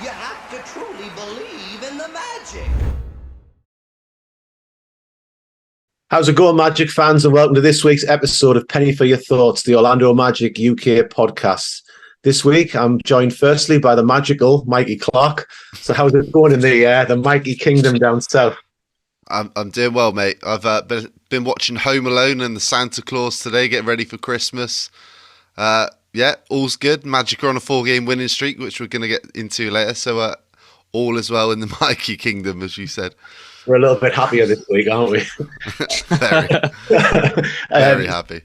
You have to truly believe in the magic. How's it going, Magic fans, and welcome to this week's episode of Penny for Your Thoughts, the Orlando Magic UK podcast. This week, I'm joined firstly by the magical Mikey Clark. So how's it going in the Mikey Kingdom down south? I'm doing well, mate. I've been watching Home Alone and the Santa Claus today, getting ready for Christmas. Yeah, all's good. Magic are on a 4-game winning streak, which we're going to get into later. So all is well in the Mikey Kingdom, as you said. We're a little bit happier this week, aren't we? Very happy.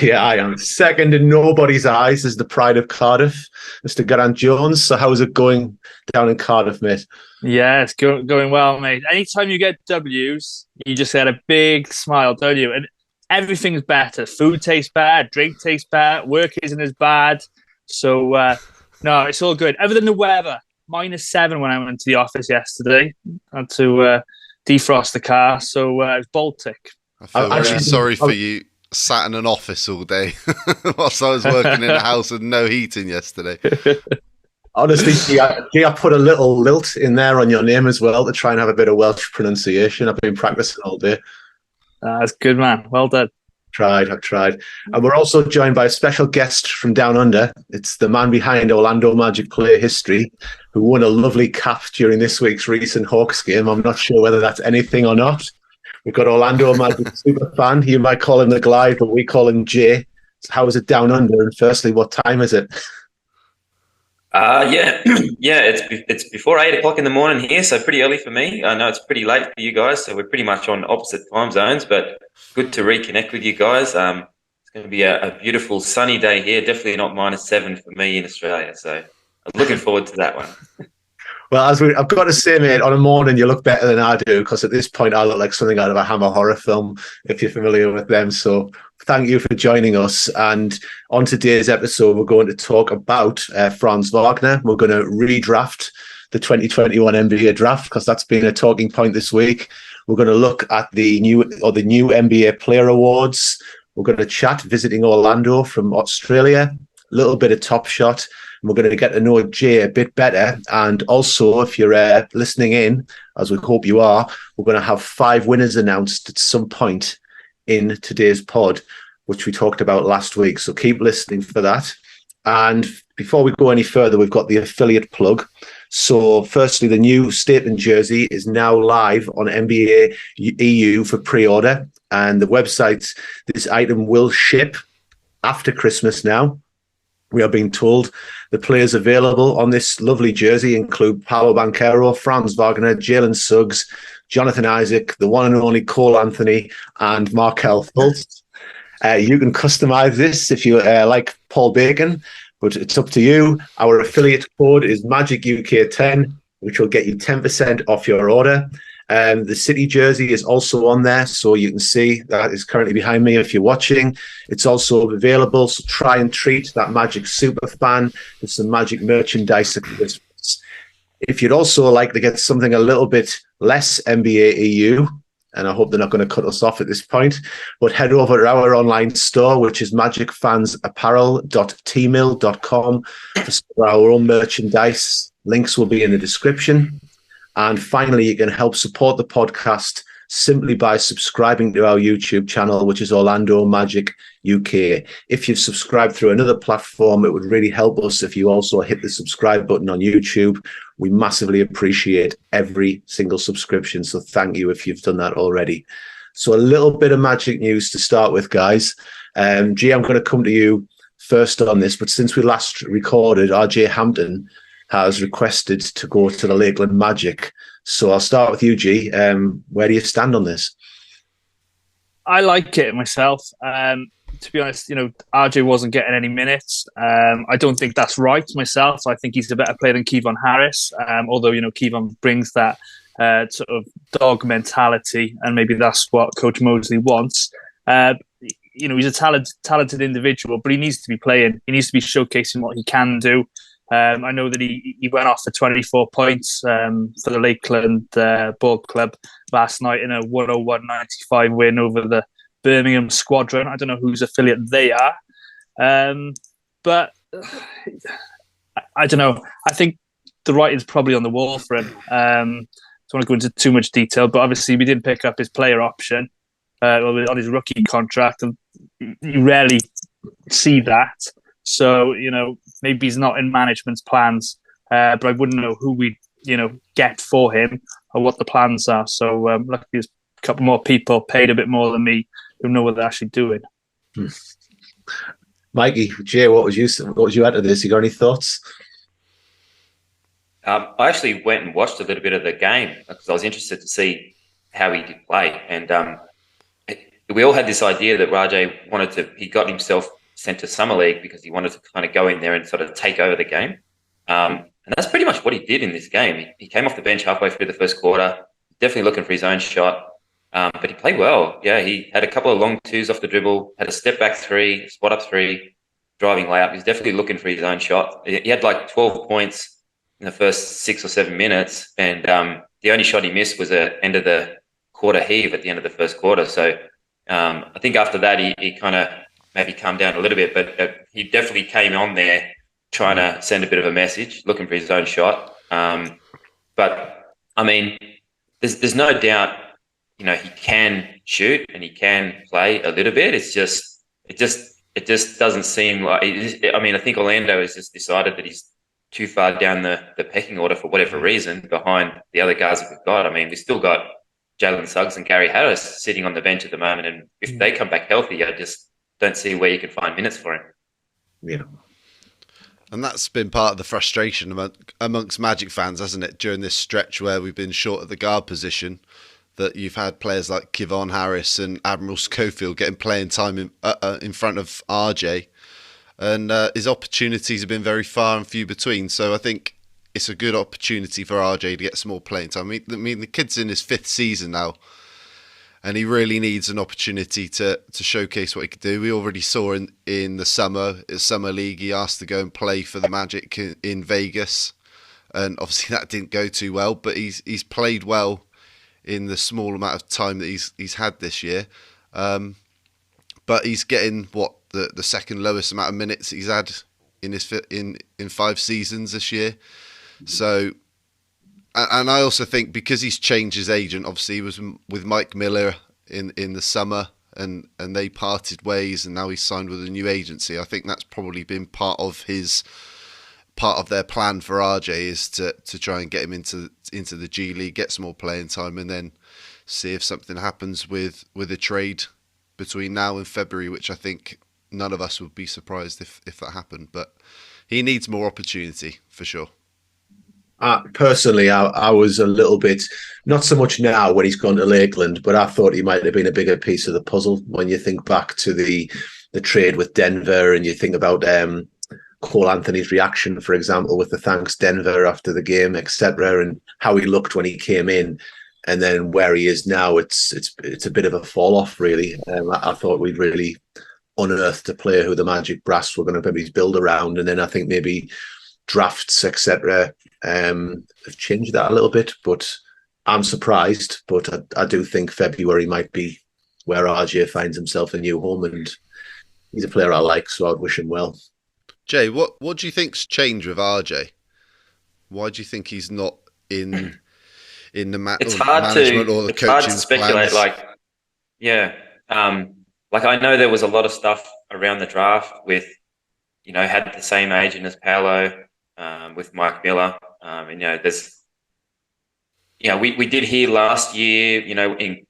Yeah, I am. Second in nobody's eyes is the pride of Cardiff, Mr. Geraint Jones. So how's it going down in Cardiff, mate? Yeah, it's going well, mate. Anytime you get W's, you just get a big smile, don't you? And everything's better. Food tastes better, drink tastes better, work isn't as bad. So, no, it's all good. Other than the weather, -7 when I went to the office yesterday. I had to defrost the car, so it was Baltic. I feel really sorry for you. Sat in an office all day whilst I was working in a house with no heating yesterday. Honestly, I put a little lilt in there on your name as well to try and have a bit of Welsh pronunciation. I've been practicing all day. That's good, man. Well done. I've tried. And we're also joined by a special guest from down under. It's the man behind Orlando Magic Player History, who won a lovely cap during this week's recent Hawks game. I'm not sure whether that's anything or not. We've got Orlando Magic super fan. You might call him the Glide, but we call him Jay. So how is it down under? And firstly, what time is it? Yeah, it's before 8 o'clock in the morning here, so pretty early for me. I know it's pretty late for you guys, so we're pretty much on opposite time zones, but good to reconnect with you guys. It's going to be a beautiful sunny day here, definitely not -7 for me in Australia, so I'm looking forward to that one. Well, I've got to say, mate, on a morning you look better than I do, because at this point I look like something out of a Hammer horror film, if you're familiar with them. So thank you for joining us. And on today's episode, we're going to talk about Franz Wagner. We're going to redraft the 2021 NBA draft, because that's been a talking point this week. We're going to look at the new NBA Player Awards. We're going to chat visiting Orlando from Australia, a little bit of Top Shot. We're going to get to know Jay a bit better. And also, if you're listening in, as we hope you are, we're going to have 5 winners announced at some point in today's pod, which we talked about last week. So keep listening for that. And before we go any further, we've got the affiliate plug. So firstly, the new statement jersey is now live on NBA EU for pre-order. And the website, this item will ship after Christmas now. We are being told the players available on this lovely jersey include Paolo Banchero, Franz Wagner, Jalen, Suggs, Jonathan Isaac, the one and only Cole Anthony, and Markelle Fultz. You can customize this if you like Paul Bacon, but it's up to you. Our affiliate code is MagicUK10, which will get you 10% off your order. The City jersey is also on there, so you can see that is currently behind me if you're watching. It's also available, so try and treat that Magic super fan with some Magic merchandise at Christmas. If you'd also like to get something a little bit less NBA EU, and I hope they're not going to cut us off at this point, but head over to our online store, which is magicfansapparel.tmill.com for our own merchandise. Links will be in the description. And finally, you can help support the podcast simply by subscribing to our YouTube channel, which is Orlando Magic UK. If you've subscribed through another platform, it would really help us if you also hit the subscribe button on YouTube. We massively appreciate every single subscription, so thank you if you've done that already. So a little bit of Magic news to start with, guys. G, I'm going to come to you first on this, but since we last recorded, RJ Hampton has requested to go to the Lakeland Magic. So I'll start with you, G. Where do you stand on this? I like it myself. To be honest, RJ wasn't getting any minutes. I don't think that's right myself. I think he's a better player than Kevon Harris, although, Kevon brings that sort of dog mentality, and maybe that's what Coach Mosley wants. He's a talented individual, but he needs to be playing. He needs to be showcasing what he can do. I know that he went off for 24 points for the Lakeland Ball Club last night in a 101-95 win over the Birmingham Squadron. I don't know whose affiliate they are. But I don't know. I think the writing's probably on the wall for him. Don't want to go into too much detail, but obviously we did pick up his player option on his rookie contract, and you rarely see that. So, maybe he's not in management's plans, but I wouldn't know who we, get for him or what the plans are. So, luckily there's a couple more people paid a bit more than me who know what they're actually doing. Mikey, Jay, what would you add to this? You got any thoughts? I actually went and watched a little bit of the game because I was interested to see how he did play. And we all had this idea that Rajay he got himself sent to Summer League because he wanted to kind of go in there and sort of take over the game. And that's pretty much what he did in this game. He came off the bench halfway through the first quarter, definitely looking for his own shot. But he played well. Yeah, he had a couple of long twos off the dribble, had a step back three, spot up three, driving layup. He's definitely looking for his own shot. He had like 12 points in the first 6 or 7 minutes, and the only shot he missed was at end of the quarter heave at the end of the first quarter. So I think after that he kind of maybe calmed down a little bit, but he definitely came on there trying to send a bit of a message, looking for his own shot. But I mean, there's no doubt, he can shoot and he can play a little bit. It just doesn't seem like. I think Orlando has just decided that he's too far down the pecking order for whatever reason behind the other guys that we've got. I mean, we've still got Jalen Suggs and Gary Harris sitting on the bench at the moment, and if they come back healthy, I just don't see where you can find minutes for him. Yeah. And that's been part of the frustration amongst Magic fans, hasn't it, during this stretch where we've been short at the guard position, that you've had players like Kevon Harris and Admiral Schofield getting playing time in front of RJ, and his opportunities have been very far and few between. So I think it's a good opportunity for RJ to get some more playing time. I mean, the kid's in his 5th season now, and he really needs an opportunity to showcase what he could do. We already saw in the summer league, he asked to go and play for the Magic in Vegas, and obviously that didn't go too well. But he's played well in the small amount of time that he's had this year. But he's getting the second lowest amount of minutes he's had in 5 seasons this year. So. And I also think because he's changed his agent, obviously he was with Mike Miller in the summer, and they parted ways, and now he's signed with a new agency. I think that's probably been part of their plan for RJ, is to try and get him into the G League, get some more playing time, and then see if something happens with a trade between now and February, which I think none of us would be surprised if that happened. But he needs more opportunity for sure. Personally, I was a little bit, not so much now when he's gone to Lakeland, but I thought he might have been a bigger piece of the puzzle when you think back to the trade with Denver, and you think about Cole Anthony's reaction, for example, with the thanks Denver after the game, etc., and how he looked when he came in, and then where he is now. It's a bit of a fall off, really. I thought we'd really unearthed a player who the Magic brass were going to maybe build around, and then I think maybe drafts, etc., have changed that a little bit. But I'm surprised. But I do think February might be where RJ finds himself a new home, and he's a player I like, so I'd wish him well. Jay, what do you think's changed with RJ? Why do you think he's not in the management or the coaching? It's hard to speculate. Plans? I know there was a lot of stuff around the draft with, had the same agent as Paolo, with Mike Miller. We did hear last year, in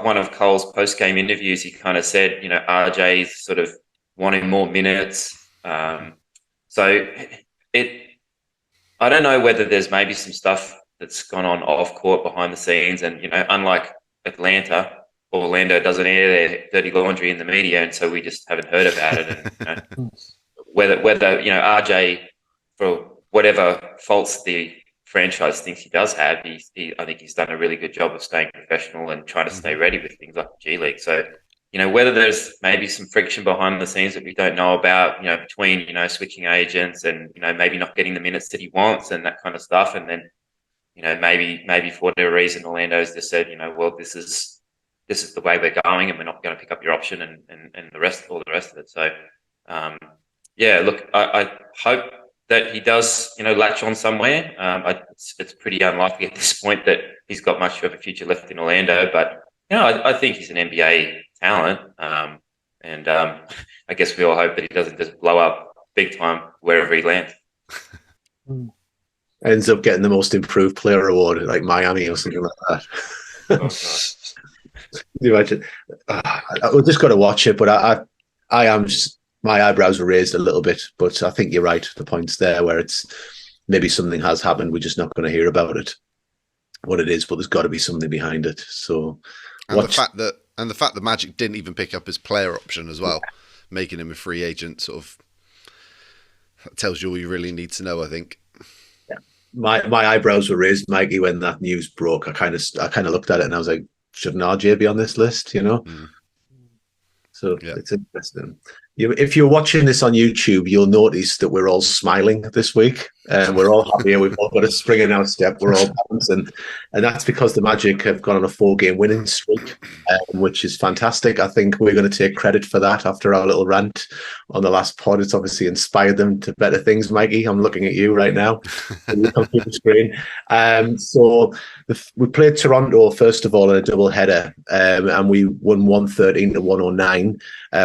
one of Cole's post-game interviews, he kind of said, RJ's sort of wanting more minutes. I don't know whether there's maybe some stuff that's gone on off court behind the scenes, and unlike Orlando doesn't air their dirty laundry in the media, and so we just haven't heard about it. And whether RJ, for whatever faults the franchise thinks he does have, I think he's done a really good job of staying professional and trying to stay ready with things like the G League. So, whether there's maybe some friction behind the scenes that we don't know about, between, switching agents and, maybe not getting the minutes that he wants and that kind of stuff. And then, maybe for whatever reason, Orlando's just said, well, this is the way we're going, and we're not going to pick up your option and all the rest of it. So, I hope that he does, latch on somewhere. It's pretty unlikely at this point that he's got much of a future left in Orlando. But I think he's an NBA talent, and I guess we all hope that he doesn't just blow up big time wherever he lands. Ends up getting the most improved player award, like Miami or something like that. Can you imagine? We've just got to watch it, but I am just, my eyebrows are raised a little bit, but I think you're right. The point's there where it's maybe something has happened. We're just not going to hear about it, what it is, but there's got to be something behind it. So, the fact that Magic didn't even pick up his player option as well, making him a free agent, sort of tells you all you really need to know, I think. Yeah, my eyebrows were raised, Mikey, when that news broke. I kind of looked at it and I was like, shouldn't RJ be on this list? So It's interesting. If you're watching this on YouTube, you'll notice that we're all smiling this week. We're all happy. We've all got a spring in our step. We're all bouncing. And that's because the Magic have gone on a 4-game winning streak, which is fantastic. I think we're going to take credit for that after our little rant on the last pod. It's obviously inspired them to better things, Mikey. I'm looking at you right now on the computer screen. So we played Toronto, first of all, in a double header, and we won 113 to 109.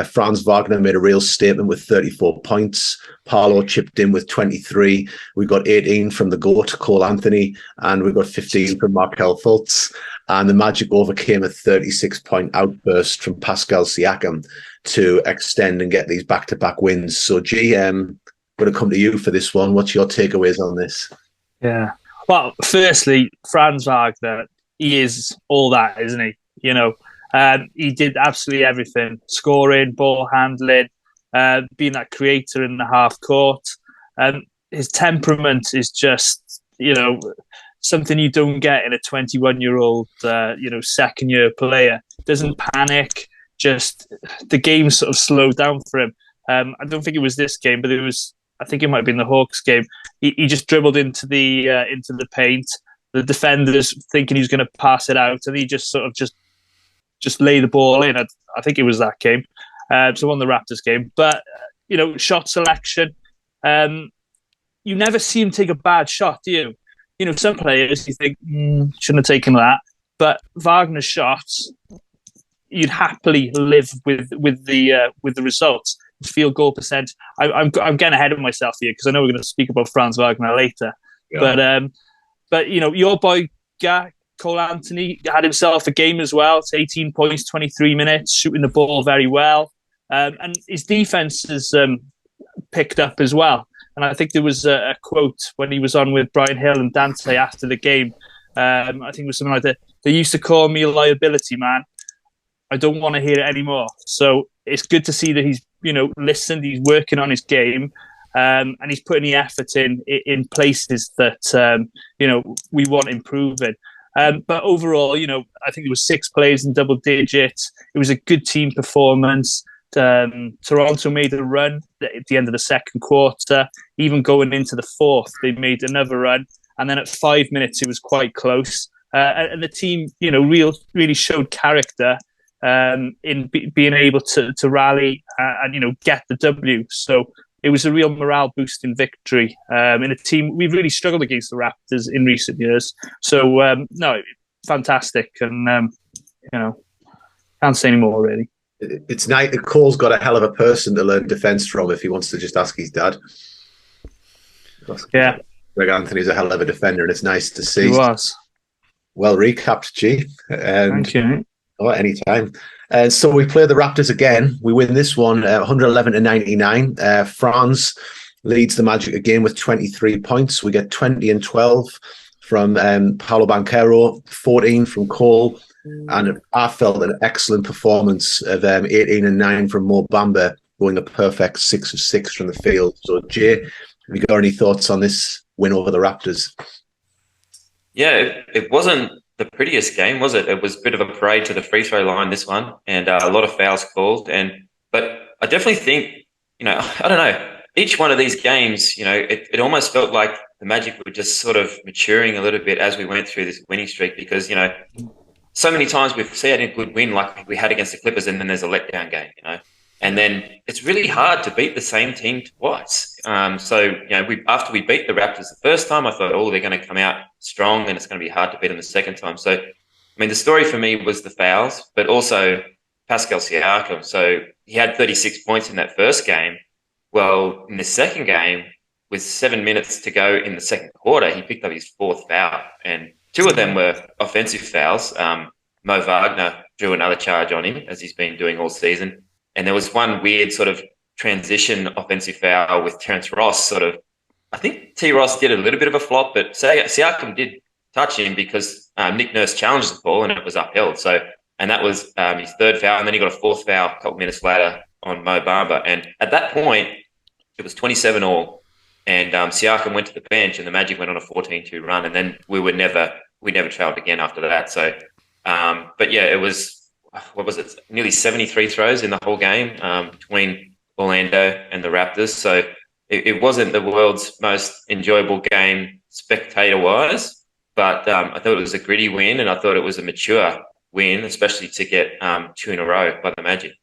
Franz Wagner made a real statement with 34 points. Paolo chipped in with 23. We got 18 from the GOAT, Cole Anthony, and we got 15 from Markelle Fultz. And the Magic overcame a 36-point outburst from Pascal Siakam to extend and get these back-to-back wins. So, I'm going to come to you for this one. What's your takeaways on this? Yeah. Well, firstly, Franz Wagner, he is all that, isn't he? He did absolutely everything: scoring, ball handling, being that creator in the half court. His temperament is just, something you don't get in a 21-year-old, second-year player. Doesn't panic. Just the game sort of slowed down for him. I don't think it was this game, but I think it might have been the Hawks game. He just dribbled into the paint. The defenders thinking he was going to pass it out, and he just sort of just lay the ball in. I think it was that game. So on the Raptors game. But, shot selection. You never see him take a bad shot, do you? Some players, you think, shouldn't have taken that. But Wagner's shots, you'd happily live with the results. His field goal percent. I'm getting ahead of myself here because I know we're going to speak about Franz Wagner later. Yeah. But your boy Cole Anthony had himself a game as well. It's 18 points, 23 minutes, shooting the ball very well. And his defense has picked up as well. And I think there was a quote when he was on with Brian Hill and Dante after the game. I think it was something like that. They used to call me a liability, man. I don't want to hear it anymore. So it's good to see that he's, listened. He's working on his game. And he's putting the effort in places that, we want improving. But overall, I think there was 6 plays in double digits. It was a good team performance. Toronto made a run at the end of the second quarter. Even going into the fourth, they made another run. And then at 5 minutes, it was quite close. And the team, really showed character in being able to rally and get the W. So it was a real morale-boosting victory in a team. We've really struggled against the Raptors in recent years. So, fantastic. And, can't say any more, really. It's nice. Cole's got a hell of a person to learn defense from if he wants to just ask his dad. Yeah. Greg Anthony's a hell of a defender, and it's nice to see. He was. Well recapped, G. Thank you. Oh, anytime. So we play the Raptors again. We win this one 111 to 99. Franz leads the Magic again with 23 points. We get 20 and 12 from Paolo Banchero, 14 from Cole, and I felt an excellent performance of 18 and 9 from Mo Bamba, going a perfect 6 of 6 from the field. So, Jay, have you got any thoughts on this win over the Raptors? Yeah, it wasn't the prettiest game, was it? It was a bit of a parade to the free throw line, this one, and a lot of fouls called. But I definitely think, I don't know, each one of these games, it almost felt like the Magic were just sort of maturing a little bit as we went through this winning streak because, so many times we've seen a good win like we had against the Clippers and then there's a letdown game, And then it's really hard to beat the same team twice. So, after we beat the Raptors the first time, I thought, they're going to come out strong and it's going to be hard to beat them the second time. So, the story for me was the fouls, but also Pascal Siakam. So he had 36 points in that first game. Well, in the second game, with 7 minutes to go in the second quarter, he picked up his fourth foul. And two of them were offensive fouls. Mo Wagner drew another charge on him, as he's been doing all season. And there was one weird sort of transition offensive foul with Terrence Ross. I think T. Ross did a little bit of a flop, but Siakam did touch him because Nick Nurse challenged the ball and it was upheld. So, and that was his third foul. And then he got a fourth foul a couple minutes later on Mo Bamba. And at that point, it was 27-all. And Siakam went to the bench and the Magic went on a 14-2 run. And then we never trailed again after that. So, but yeah, it was, nearly 73 throws in the whole game between Orlando and the Raptors. So it wasn't the world's most enjoyable game spectator-wise, but I thought it was a gritty win and I thought it was a mature win, especially to get two in a row by the Magic.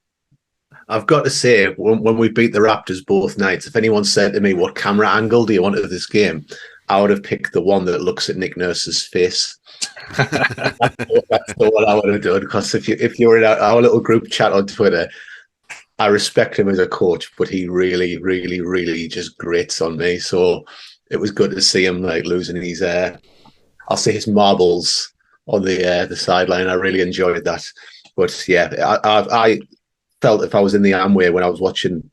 I've got to say, when we beat the Raptors both nights, if anyone said to me, what camera angle do you want of this game? I would have picked the one that looks at Nick Nurse's face. That's the one I would have done, because if you're in our little group chat on Twitter, I respect him as a coach, but he really, really, really just grates on me. So it was good to see him losing his, I'll say his marbles on the sideline. I really enjoyed that. But yeah, I felt if I was in the Amway when I was watching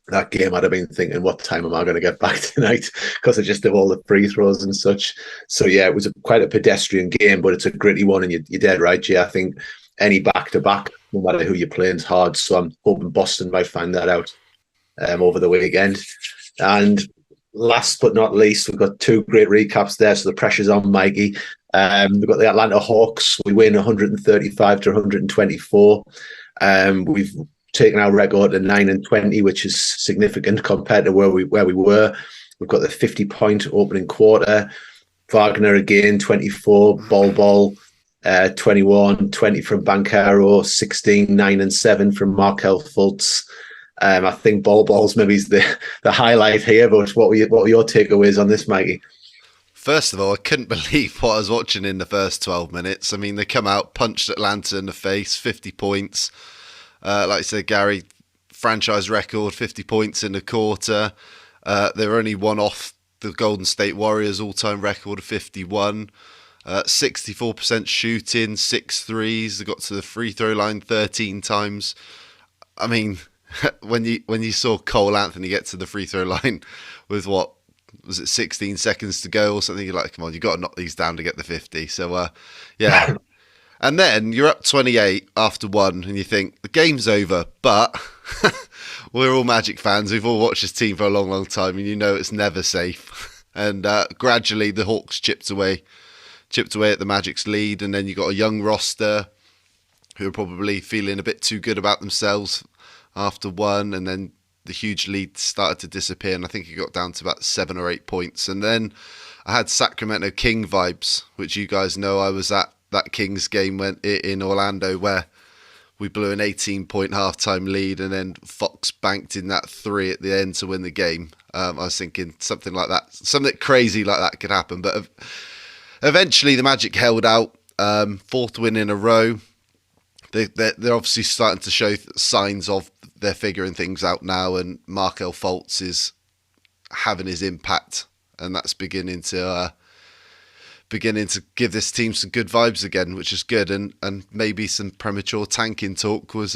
that game, I'd have been thinking, what time am I going to get back tonight? Because of just all the free throws and such. So yeah, it was quite a pedestrian game, but it's a gritty one. And you're dead right, Jay. I think any back-to-back, no matter who you're playing, is hard. So I'm hoping Boston might find that out over the weekend. And last but not least, we've got two great recaps there. So the pressure's on Mikey. We've got the Atlanta Hawks. We win 135 to 124. We've taken our record to 9-20, which is significant compared to where we were. We've got the 50-point opening quarter. Wagner again, 24. Bol 21, 20 from Banchero, 16, 9 and 7 from Markelle Fultz. I think Bol's maybe the highlight here, but what were your takeaways on this, Mikey? First of all, I couldn't believe what I was watching in the first 12 minutes. I mean, they come out, punched Atlanta in the face, 50 points. Like I said, Gary, franchise record, 50 points in the quarter. They were only one off the Golden State Warriors all-time record of 51. 64% shooting, 6 threes. They got to the free throw line 13 times. I mean, when you saw Cole Anthony get to the free throw line with 16 seconds to go or something, you're like, come on, you've got to knock these down to get the 50. So, yeah. And then you're up 28 after one and you think the game's over, but we're all Magic fans. We've all watched this team for a long, long time and you know it's never safe. And gradually the Hawks chipped away at the Magic's lead, and then you got a young roster who are probably feeling a bit too good about themselves after one, and then the huge lead started to disappear, and I think it got down to about 7 or 8 points. And then I had Sacramento King vibes, which you guys know I was at that Kings game in Orlando where we blew an 18-point halftime lead, and then Fox banked in that 3 at the end to win the game. I was thinking something like that, something crazy like that could happen, but eventually the Magic held out, 4th win in a row. They're obviously starting to show signs of they're figuring things out now, and Markelle Fultz is having his impact, and that's beginning to give this team some good vibes again, which is good. And maybe some premature tanking talk was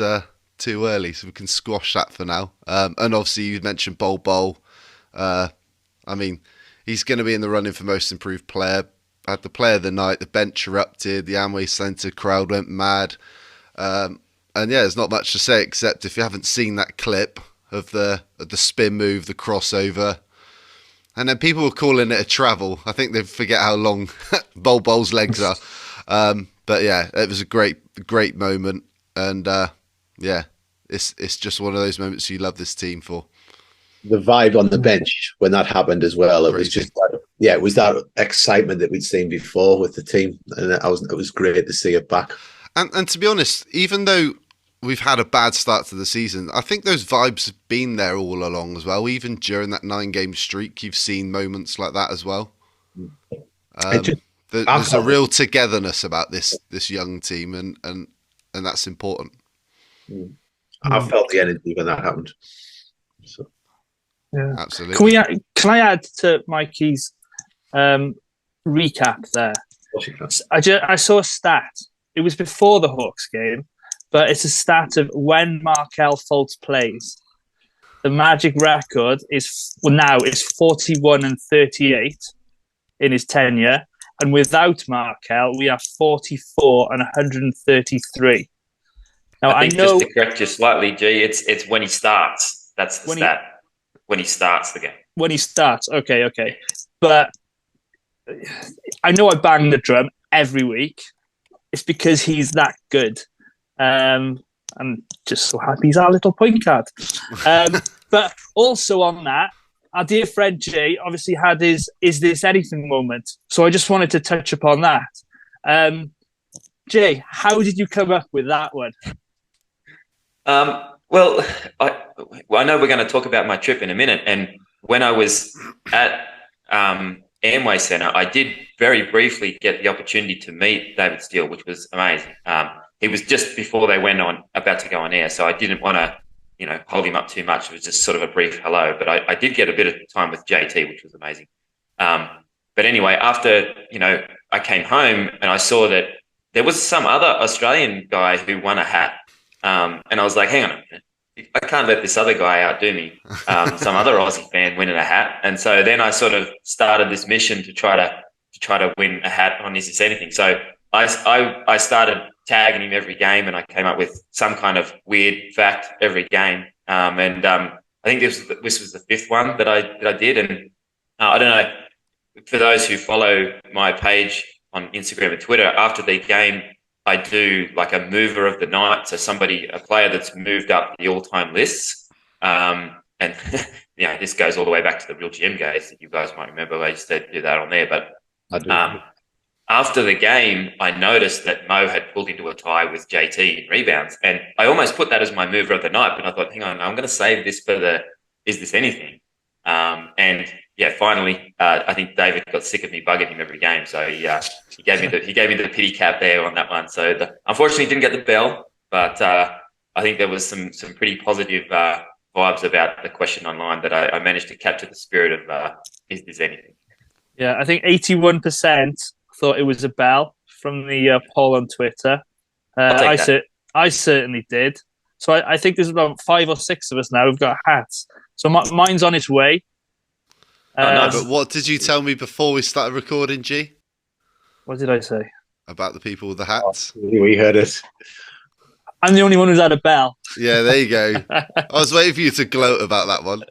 too early, so we can squash that for now. And obviously you mentioned Bol. I mean, he's going to be in the running for most improved player. Had the player of the night, the bench erupted, the Amway Centre crowd went mad. And yeah, there's not much to say except if you haven't seen that clip of the spin move, the crossover, and then people were calling it a travel. I think they forget how long Bol's legs are. But yeah, it was a great moment, and yeah, it's just one of those moments you love this team for. The vibe on the bench when that happened as well, it was just it was that excitement that we'd seen before with the team, and it was great to see it back. And to be honest, even though we've had a bad start to the season. I think those vibes have been there all along as well. Even during that 9-game streak, you've seen moments like that as well. There's a real togetherness about this young team, and that's important. I felt the energy when that happened. So. Yeah, absolutely. Can I add to Mikey's recap there? I saw a stat. It was before the Hawks game, but it's a stat of when Markel Fultz plays. The Magic record is 41-38 in his tenure, and without Markel, we are 44-133. Now I think just to correct you slightly, G, it's when he starts. That's the stat. When he starts the game. When he starts, okay. But I know I bang the drum every week. It's because he's that good. I'm just so happy he's our little point guard. But also on that, our dear friend Jay obviously had his "Is This Anything" moment. So I just wanted to touch upon that. Jay, how did you come up with that one? Well, I know we're going to talk about my trip in a minute. And when I was at Amway Centre, I did very briefly get the opportunity to meet David Steele, which was amazing. He was just before they went on, about to go on air, so I didn't want to, hold him up too much. It was just sort of a brief hello, but I did get a bit of time with JT, which was amazing. But anyway, after, I came home and I saw that there was some other Australian guy who won a hat. And I was like, hang on a minute. I can't let this other guy outdo me. Some other Aussie fan winning a hat. And so then I sort of started this mission to try to win a hat on Is This Anything. So I started tagging him every game, and I came up with some kind of weird fact every game. I think this was the fifth one that I did. And I don't know, for those who follow my page on Instagram and Twitter, after the game, I do like a mover of the night. So a player that's moved up the all-time lists. And, this goes all the way back to the Real GM days that you guys might remember. I used to do that on there. But after the game, I noticed that Mo had pulled into a tie with JT in rebounds. And I almost put that as my mover of the night. But I thought, hang on, I'm going to save this for the Is This Anything? Finally, I think David got sick of me bugging him every game, so he gave me the pity cap there on that one. So unfortunately, didn't get the bell, but I think there was some pretty positive vibes about the question online that I managed to capture the spirit of Is This Anything? Yeah, I think 81% thought it was a bell from the poll on Twitter. I certainly did. So I think there's about 5 or 6 of us now who've got hats. So mine's on its way. No, but what did you tell me before we started recording, G? What did I say? About the people with the hats? We heard it. I'm the only one who's had a bell. Yeah, there you go. I was waiting for you to gloat about that one.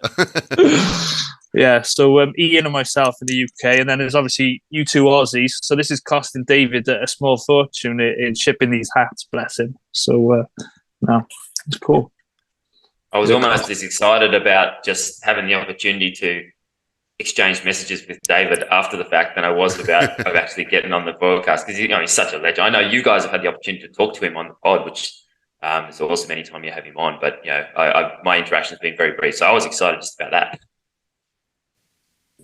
Yeah, so Ian and myself in the UK, and then there's obviously you two Aussies. So this is costing David a small fortune in shipping these hats, bless him. So, no, it's cool. I was almost as excited about just having the opportunity to exchange messages with David after the fact than I was about of actually getting on the broadcast, because he's such a legend. I know you guys have had the opportunity to talk to him on the pod, which is awesome anytime you have him on. But my interaction has been very brief, so I was excited just about that.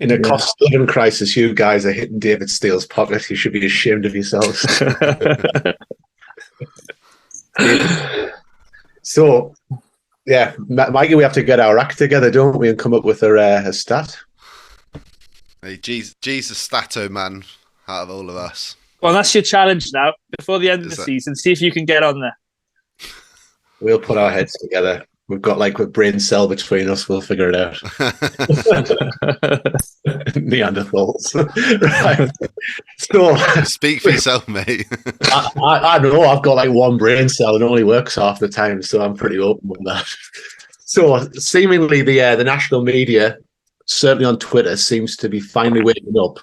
In a cost of living crisis, you guys are hitting David Steele's pocket. You should be ashamed of yourselves. So, yeah, Mikey, we have to get our act together, don't we, and come up with a stat. Hey, G's a stato man out of all of us. Well, that's your challenge now. Before the end of the season, see if you can get on there. We'll put our heads together. We've got like a brain cell between us. We'll figure it out. Neanderthals. Right. So speak for yourself, mate. I know I've got like one brain cell and it only works half the time, so I'm pretty open with that. So seemingly the national media, certainly on Twitter, seems to be finally waking up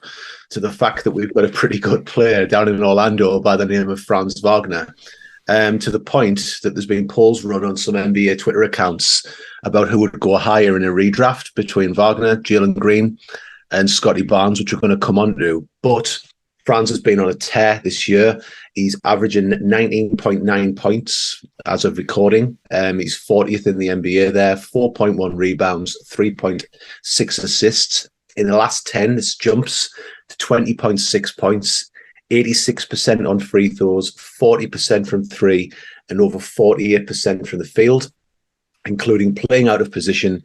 to the fact that we've got a pretty good player down in Orlando by the name of Franz Wagner. To the point that there's been polls run on some NBA Twitter accounts about who would go higher in a redraft between Wagner, Jalen Green, and Scotty Barnes, which we're going to come on to. But Franz has been on a tear this year. He's averaging 19.9 points as of recording. He's 40th in the NBA there, 4.1 rebounds, 3.6 assists. In the last 10, this jumps to 20.6 points, 86% on free throws, 40% from three, and over 48% from the field, including playing out of position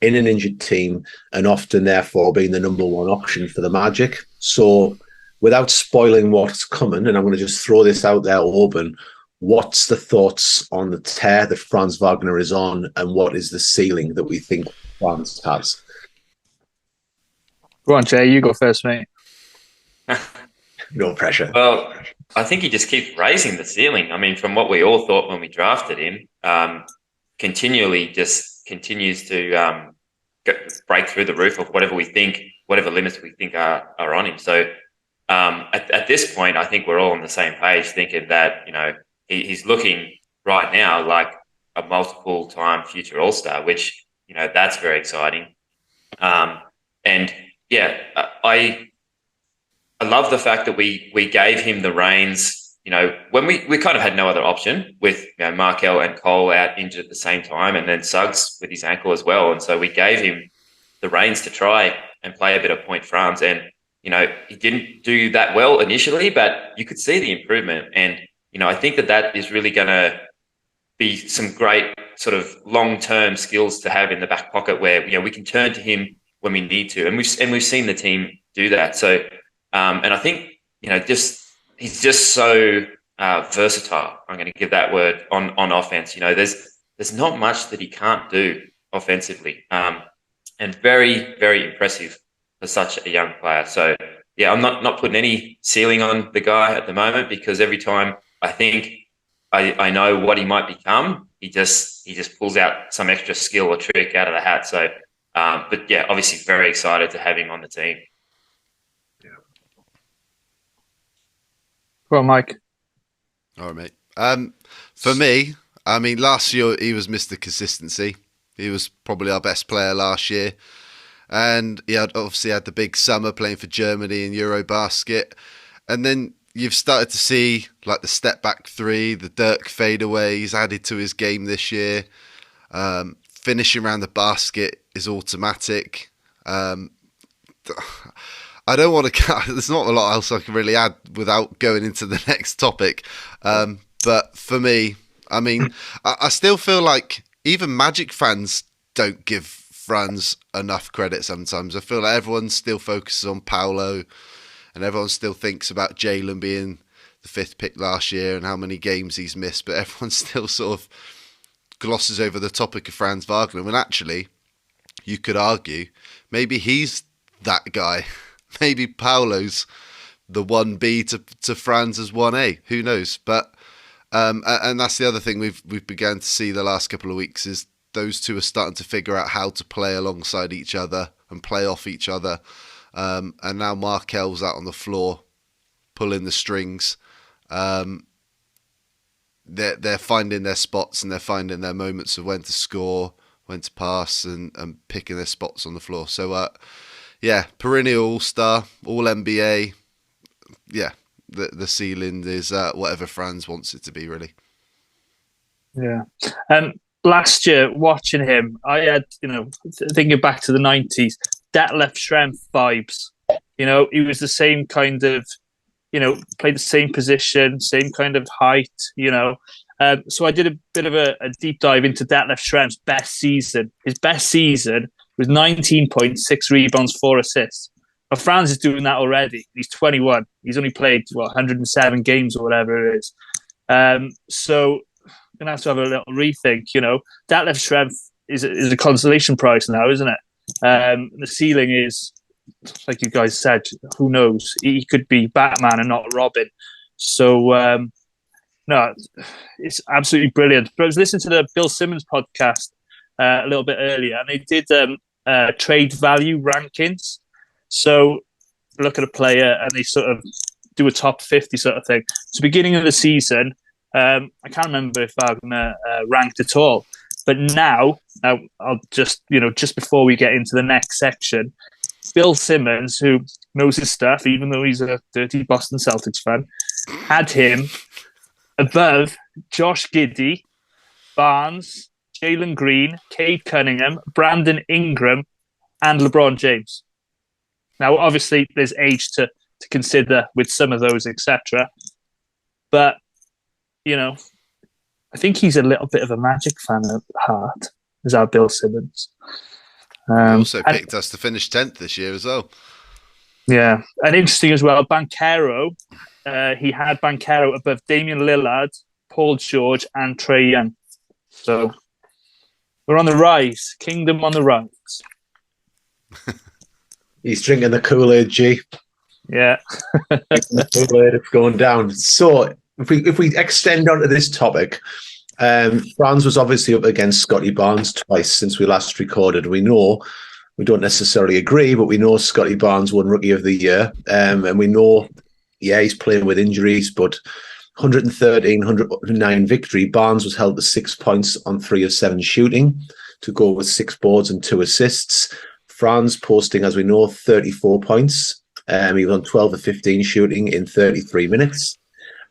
in an injured team and often, therefore, being the number one option for the Magic. So without spoiling what's coming, and I'm going to just throw this out there open, what's the thoughts on the tear that Franz Wagner is on, and what is the ceiling that we think Franz has? Go on, Jay, you go first, mate. No pressure. Well, I think he just keeps raising the ceiling. I mean, from what we all thought when we drafted him, continually just continues to break through the roof of whatever limits we think are on him. So at this point, I think we're all on the same page, thinking that, he's looking right now like a multiple-time future All-Star, which, that's very exciting. And yeah, I love the fact that we gave him the reins, when we kind of had no other option with Markel and Cole out injured at the same time, and then Suggs with his ankle as well. And so we gave him the reins to try and play a bit of point Franz. And, he didn't do that well initially, but you could see the improvement. And, I think that is really going to be some great sort of long-term skills to have in the back pocket where, we can turn to him when we need to. And we've seen the team do that. So, and I think, he's just so versatile. I'm going to give that word on offense. There's not much that he can't do offensively, and very, very impressive for such a young player. So yeah, I'm not putting any ceiling on the guy at the moment, because every time I think I know what he might become, he just pulls out some extra skill or trick out of the hat. So, but yeah, obviously very excited to have him on the team. Well, Mike. All right, mate. For me, I mean, last year he was Mr. Consistency. He was probably our best player last year. And he obviously had the big summer playing for Germany in Eurobasket. And then you've started to see like the step back three, the Dirk fadeaway he's added to his game this year. Finishing around the basket is automatic. I don't want to. There's not a lot else I can really add without going into the next topic. But for me, I mean, I still feel like even Magic fans don't give Franz enough credit sometimes. I feel like everyone still focuses on Paolo, and everyone still thinks about Jalen being the 5th pick last year and how many games he's missed. But everyone still sort of glosses over the topic of Franz Wagner. When actually, you could argue maybe he's that guy. Maybe Paolo's the 1B to Franz's 1A. Who knows? But and that's the other thing we've begun to see the last couple of weeks is those two are starting to figure out how to play alongside each other and play off each other. And now Markel's out on the floor pulling the strings. They're finding their spots and they're finding their moments of when to score, when to pass, and picking their spots on the floor. So. Yeah, perennial all-star, all-NBA. Yeah, the ceiling is whatever Franz wants it to be, really. Yeah. Last year, watching him, I had, thinking back to the 90s, Detlef Schrempf vibes. He was the same kind of, played the same position, same kind of height, So I did a bit of a deep dive into Detlef Schrempf's best season. His best season was 19 points, 6 rebounds, 4 assists. Now, Franz is doing that already. He's 21. He's only played, 107 games or whatever it is. So I'm going to have a little rethink, Detlef Schrempf is a consolation prize now, isn't it? The ceiling is, like you guys said, who knows? He could be Batman and not Robin. So, no, it's absolutely brilliant. But I was listening to the Bill Simmons podcast a little bit earlier, and they did trade value rankings. So look at a player and they sort of do a top 50 sort of thing. So beginning of the season, I can't remember if Wagner ranked at all. But now I'll just, just before we get into the next section, Bill Simmons, who knows his stuff, even though he's a dirty Boston Celtics fan, had him above Josh Giddey, Barnes, Jalen Green, Cade Cunningham, Brandon Ingram, and LeBron James. Now, obviously, there's age to consider with some of those, etc. But, I think he's a little bit of a Magic fan at heart, is our Bill Simmons. He also picked us to finish 10th this year as well. Yeah. And interesting as well, Banchero, he had Banchero above Damian Lillard, Paul George, and Trae Young. So we're on the rise. Kingdom on the rise. He's drinking the Kool-Aid, G. Yeah. The Kool-Aid, it's going down. So if we extend onto this topic, Franz was obviously up against Scotty Barnes twice since we last recorded. We don't necessarily agree, but we know Scotty Barnes won Rookie of the Year. And we know, he's playing with injuries, but 113, 109 victory. Barnes was held to 6 points on 3 of 7 shooting to go with 6 boards and 2 assists. Franz posting, as we know, 34 points. He was on 12 of 15 shooting in 33 minutes.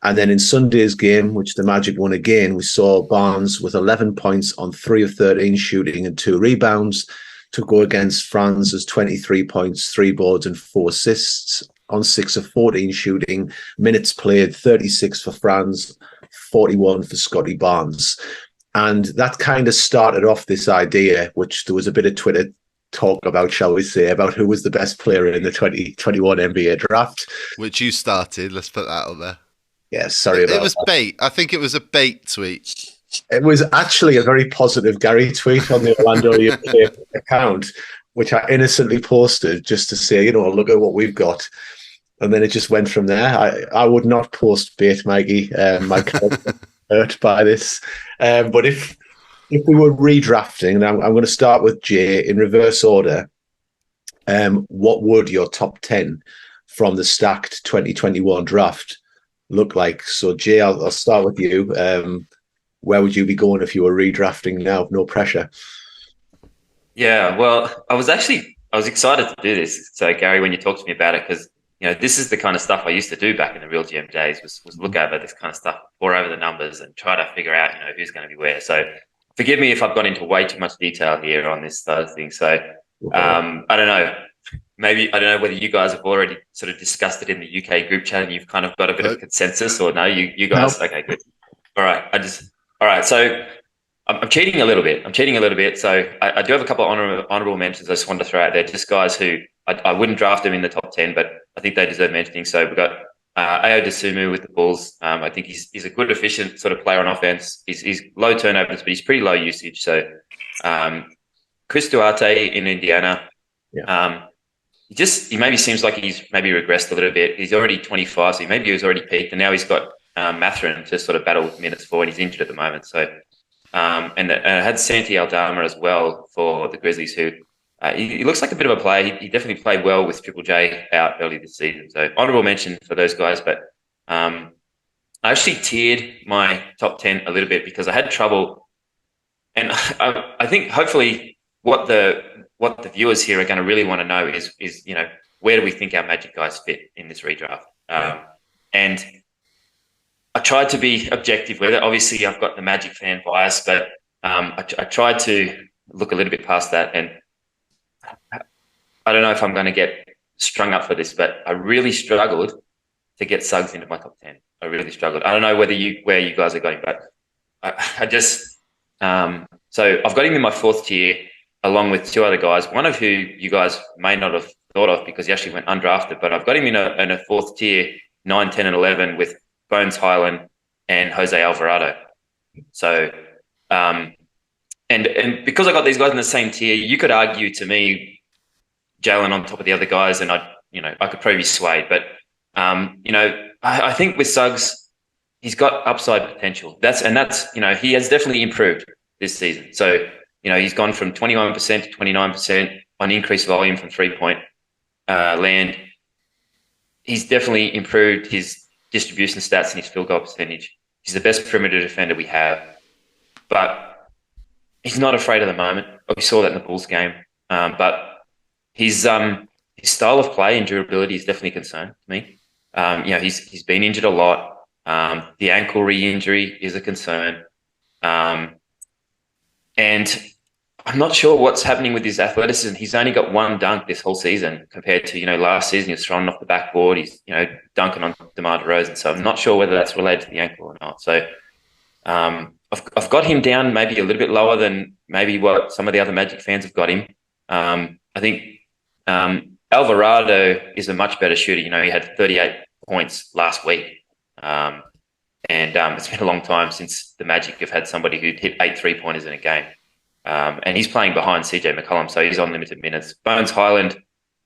And then in Sunday's game, which the Magic won again, we saw Barnes with 11 points on 3 of 13 shooting and 2 rebounds to go against Franz's 23 points, 3 boards and 4 assists on 6 of 14 shooting. Minutes played, 36 for Franz, 41 for Scotty Barnes. And that kind of started off this idea, which there was a bit of Twitter talk about, shall we say, about who was the best player in the 2021 NBA draft. Which you started, let's put that out there. Yeah, sorry about that. It was bait. I think it was a bait tweet. It was actually a very positive Gary tweet on the Orlando UK account, which I innocently posted just to say, look at what we've got. And then it just went from there. I would not post bait, Mikey. My character hurt by this. But if we were redrafting, and I'm going to start with Jay in reverse order, what would your top 10 from the stacked 2021 draft look like? So, Jay, I'll start with you. Where would you be going if you were redrafting now? No pressure. Yeah, well, I was excited to do this. So, Gary, when you talked to me about it, because this is the kind of stuff I used to do back in the Real GM days, was look over this kind of stuff, pour over the numbers, and try to figure out who's going to be where. So, forgive me if I've gone into way too much detail here on this side of things. So, I don't know. Maybe I don't know whether you guys have already sort of discussed it in the UK group chat and you've kind of got a bit of consensus, or no? You guys? No. Okay, good. All right. All right. So I'm cheating a little bit. So I do have a couple of honorable mentions I just wanted to throw out there. Just guys who I wouldn't draft them in the top 10, but I think they deserve mentioning. So we've got Ayo Dosunmu with the Bulls. I think he's a good, efficient sort of player on offense. He's low turnovers, but he's pretty low usage. So Chris Duarte in Indiana. Yeah. He maybe seems like he's maybe regressed a little bit. He's already 25, so maybe he was already peaked, and now he's got Mathurin to sort of battle with minutes for, and he's injured at the moment. So, and I had Santi Aldama as well for the Grizzlies, who he looks like a bit of a player. He definitely played well with Triple J out early this season. So honourable mention for those guys. But I actually tiered my top 10 a little bit because I had trouble, and I think hopefully what the viewers here are going to really want to know is where do we think our Magic guys fit in this redraft? And I tried to be objective with it. Obviously, I've got the Magic fan bias, but I tried to look a little bit past that. And I don't know if I'm going to get strung up for this, but I really struggled to get Suggs into my top 10. I really struggled. I don't know where you guys are going, but I just so I've got him in my 4th tier, along with 2 other guys, one of who you guys may not have thought of because he actually went undrafted, but I've got him in a 4th tier, 9, 10, and 11 with Bones Highland and Jose Alvarado. So, and because I got these guys in the same tier, you could argue to me Jalen on top of the other guys, and I could probably be swayed. But, I think with Suggs, he's got upside potential. That's he has definitely improved this season. So, he's gone from 21% to 29% on increased volume from 3-point land. He's definitely improved his distribution stats and his field goal percentage. He's the best perimeter defender we have, but he's not afraid of the moment. We saw that in the Bulls game. But his his style of play and durability is definitely a concern to me. He's been injured a lot. The ankle re-injury is a concern. And I'm not sure what's happening with his athleticism. He's only got one dunk this whole season compared to, last season he was throwing off the backboard. He's, dunking on DeMar DeRozan. So I'm not sure whether that's related to the ankle or not. So I've got him down maybe a little bit lower than maybe what some of the other Magic fans have got him. I think Alvarado is a much better shooter. He had 38 points last week. And it's been a long time since the Magic have had somebody who'd hit 8 3-pointers in a game. And he's playing behind CJ McCollum, so he's on limited minutes. Bones Highland,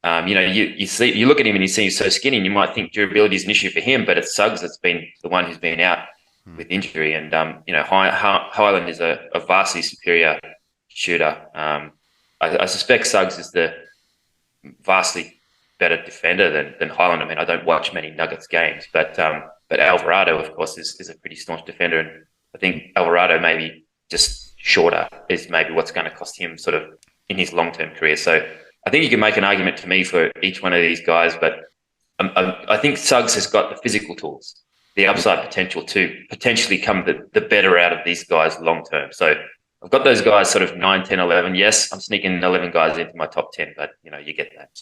you look at him and you see he's so skinny, and you might think durability is an issue for him, but it's Suggs that's been the one who's been out with injury. And Highland is a vastly superior shooter. I suspect Suggs is the vastly better defender than Highland. I mean, I don't watch many Nuggets games, but Alvarado, of course, is a pretty staunch defender, and I think Alvarado maybe just shorter is maybe what's going to cost him sort of in his long-term career. So I think you can make an argument to me for each one of these guys, but I think Suggs has got the physical tools, the upside potential to potentially come the better out of these guys long-term. So I've got those guys sort of 9, 10, 11. Yes, I'm sneaking 11 guys into my top 10, but, you get that.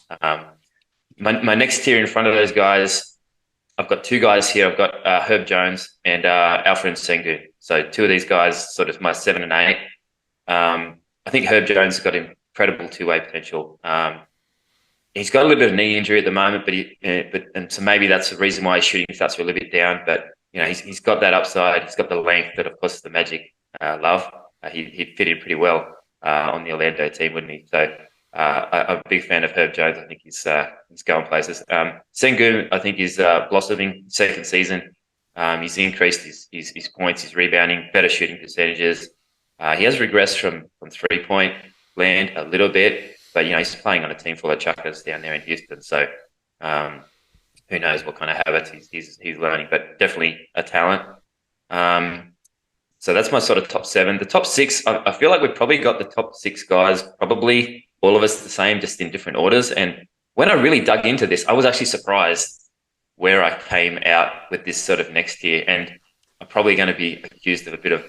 My next tier in front of those guys, I've got 2 guys here. I've got Herb Jones and Alfred Sengun. So 2 of these guys, sort of my 7 and 8. I think Herb Jones has got incredible two-way potential. He's got a little bit of knee injury at the moment, and so maybe that's the reason why his shooting stats are a little bit down. But he's got that upside. He's got the length that, of course, the Magic love. He'd fit in pretty well on the Orlando team, wouldn't he? So I'm a big fan of Herb Jones. I think he's going places. Sengun, I think, is blossoming second season. He's increased his points, his rebounding, better shooting percentages. He has regressed from 3-point land a little bit, but he's playing on a team full of chuckers down there in Houston. So who knows what kind of habits he's learning, but definitely a talent. So that's my sort of top 7. The top 6, I feel like we've probably got the top 6 guys, probably all of us the same, just in different orders. And when I really dug into this, I was actually surprised where I came out with this sort of next tier. And I'm probably going to be accused of a bit of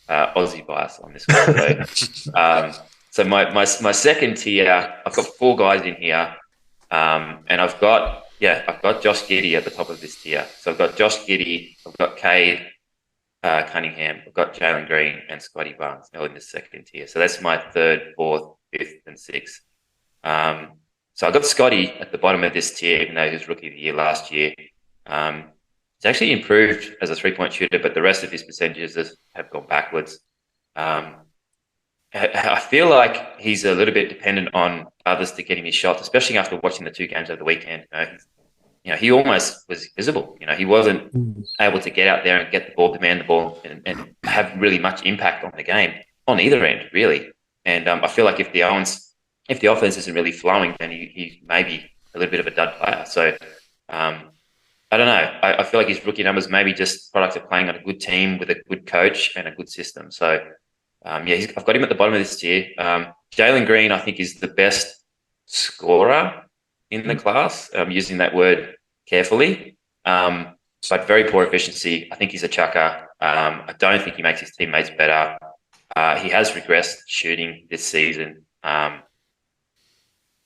Aussie bias on this one. So my second tier, I've got 4 guys in here. And I've got Josh Giddey at the top of this tier. So I've got Josh Giddey, I've got Cade Cunningham, I've got Jalen Green and Scotty Barnes all in the second tier. So that's my 3rd, 4th, 5th, and 6th. So I got Scotty at the bottom of this tier, even though he was Rookie of the Year last year. He's actually improved as a 3-point shooter, but the rest of his percentages have gone backwards. I feel like he's a little bit dependent on others to get him his shots, especially after watching the 2 games over the weekend. He almost was invisible. He wasn't able to get out there and get the ball, demand the ball, and have really much impact on the game on either end, really. And I feel like if the offense isn't really flowing, then he's maybe a little bit of a dud player. So I don't know. I feel like his rookie numbers maybe just product of playing on a good team with a good coach and a good system. So I've got him at the bottom of this tier. Jalen Green, I think, is the best scorer in the class. I'm using that word carefully, but very poor efficiency. I think he's a chucker. I don't think he makes his teammates better. He has regressed shooting this season.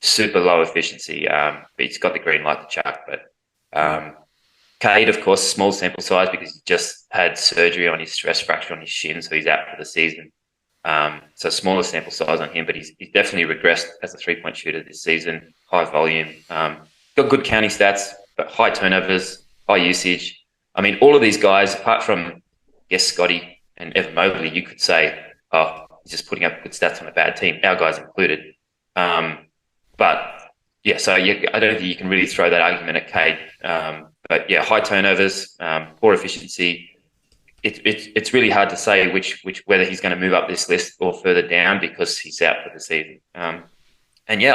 Super low efficiency, but he's got the green light to chuck. But Cade, of course, small sample size because he just had surgery on his stress fracture on his shin, so he's out for the season. So smaller sample size on him, but he's definitely regressed as a 3-point shooter this season. High volume, got good counting stats, but high turnovers, high usage. I mean, all of these guys, apart from, Scotty and Evan Mobley, you could say, oh, he's just putting up good stats on a bad team, our guys included. So I don't think you can really throw that argument at Cade. But high turnovers, poor efficiency. It's really hard to say whether he's going to move up this list or further down because he's out for the season. I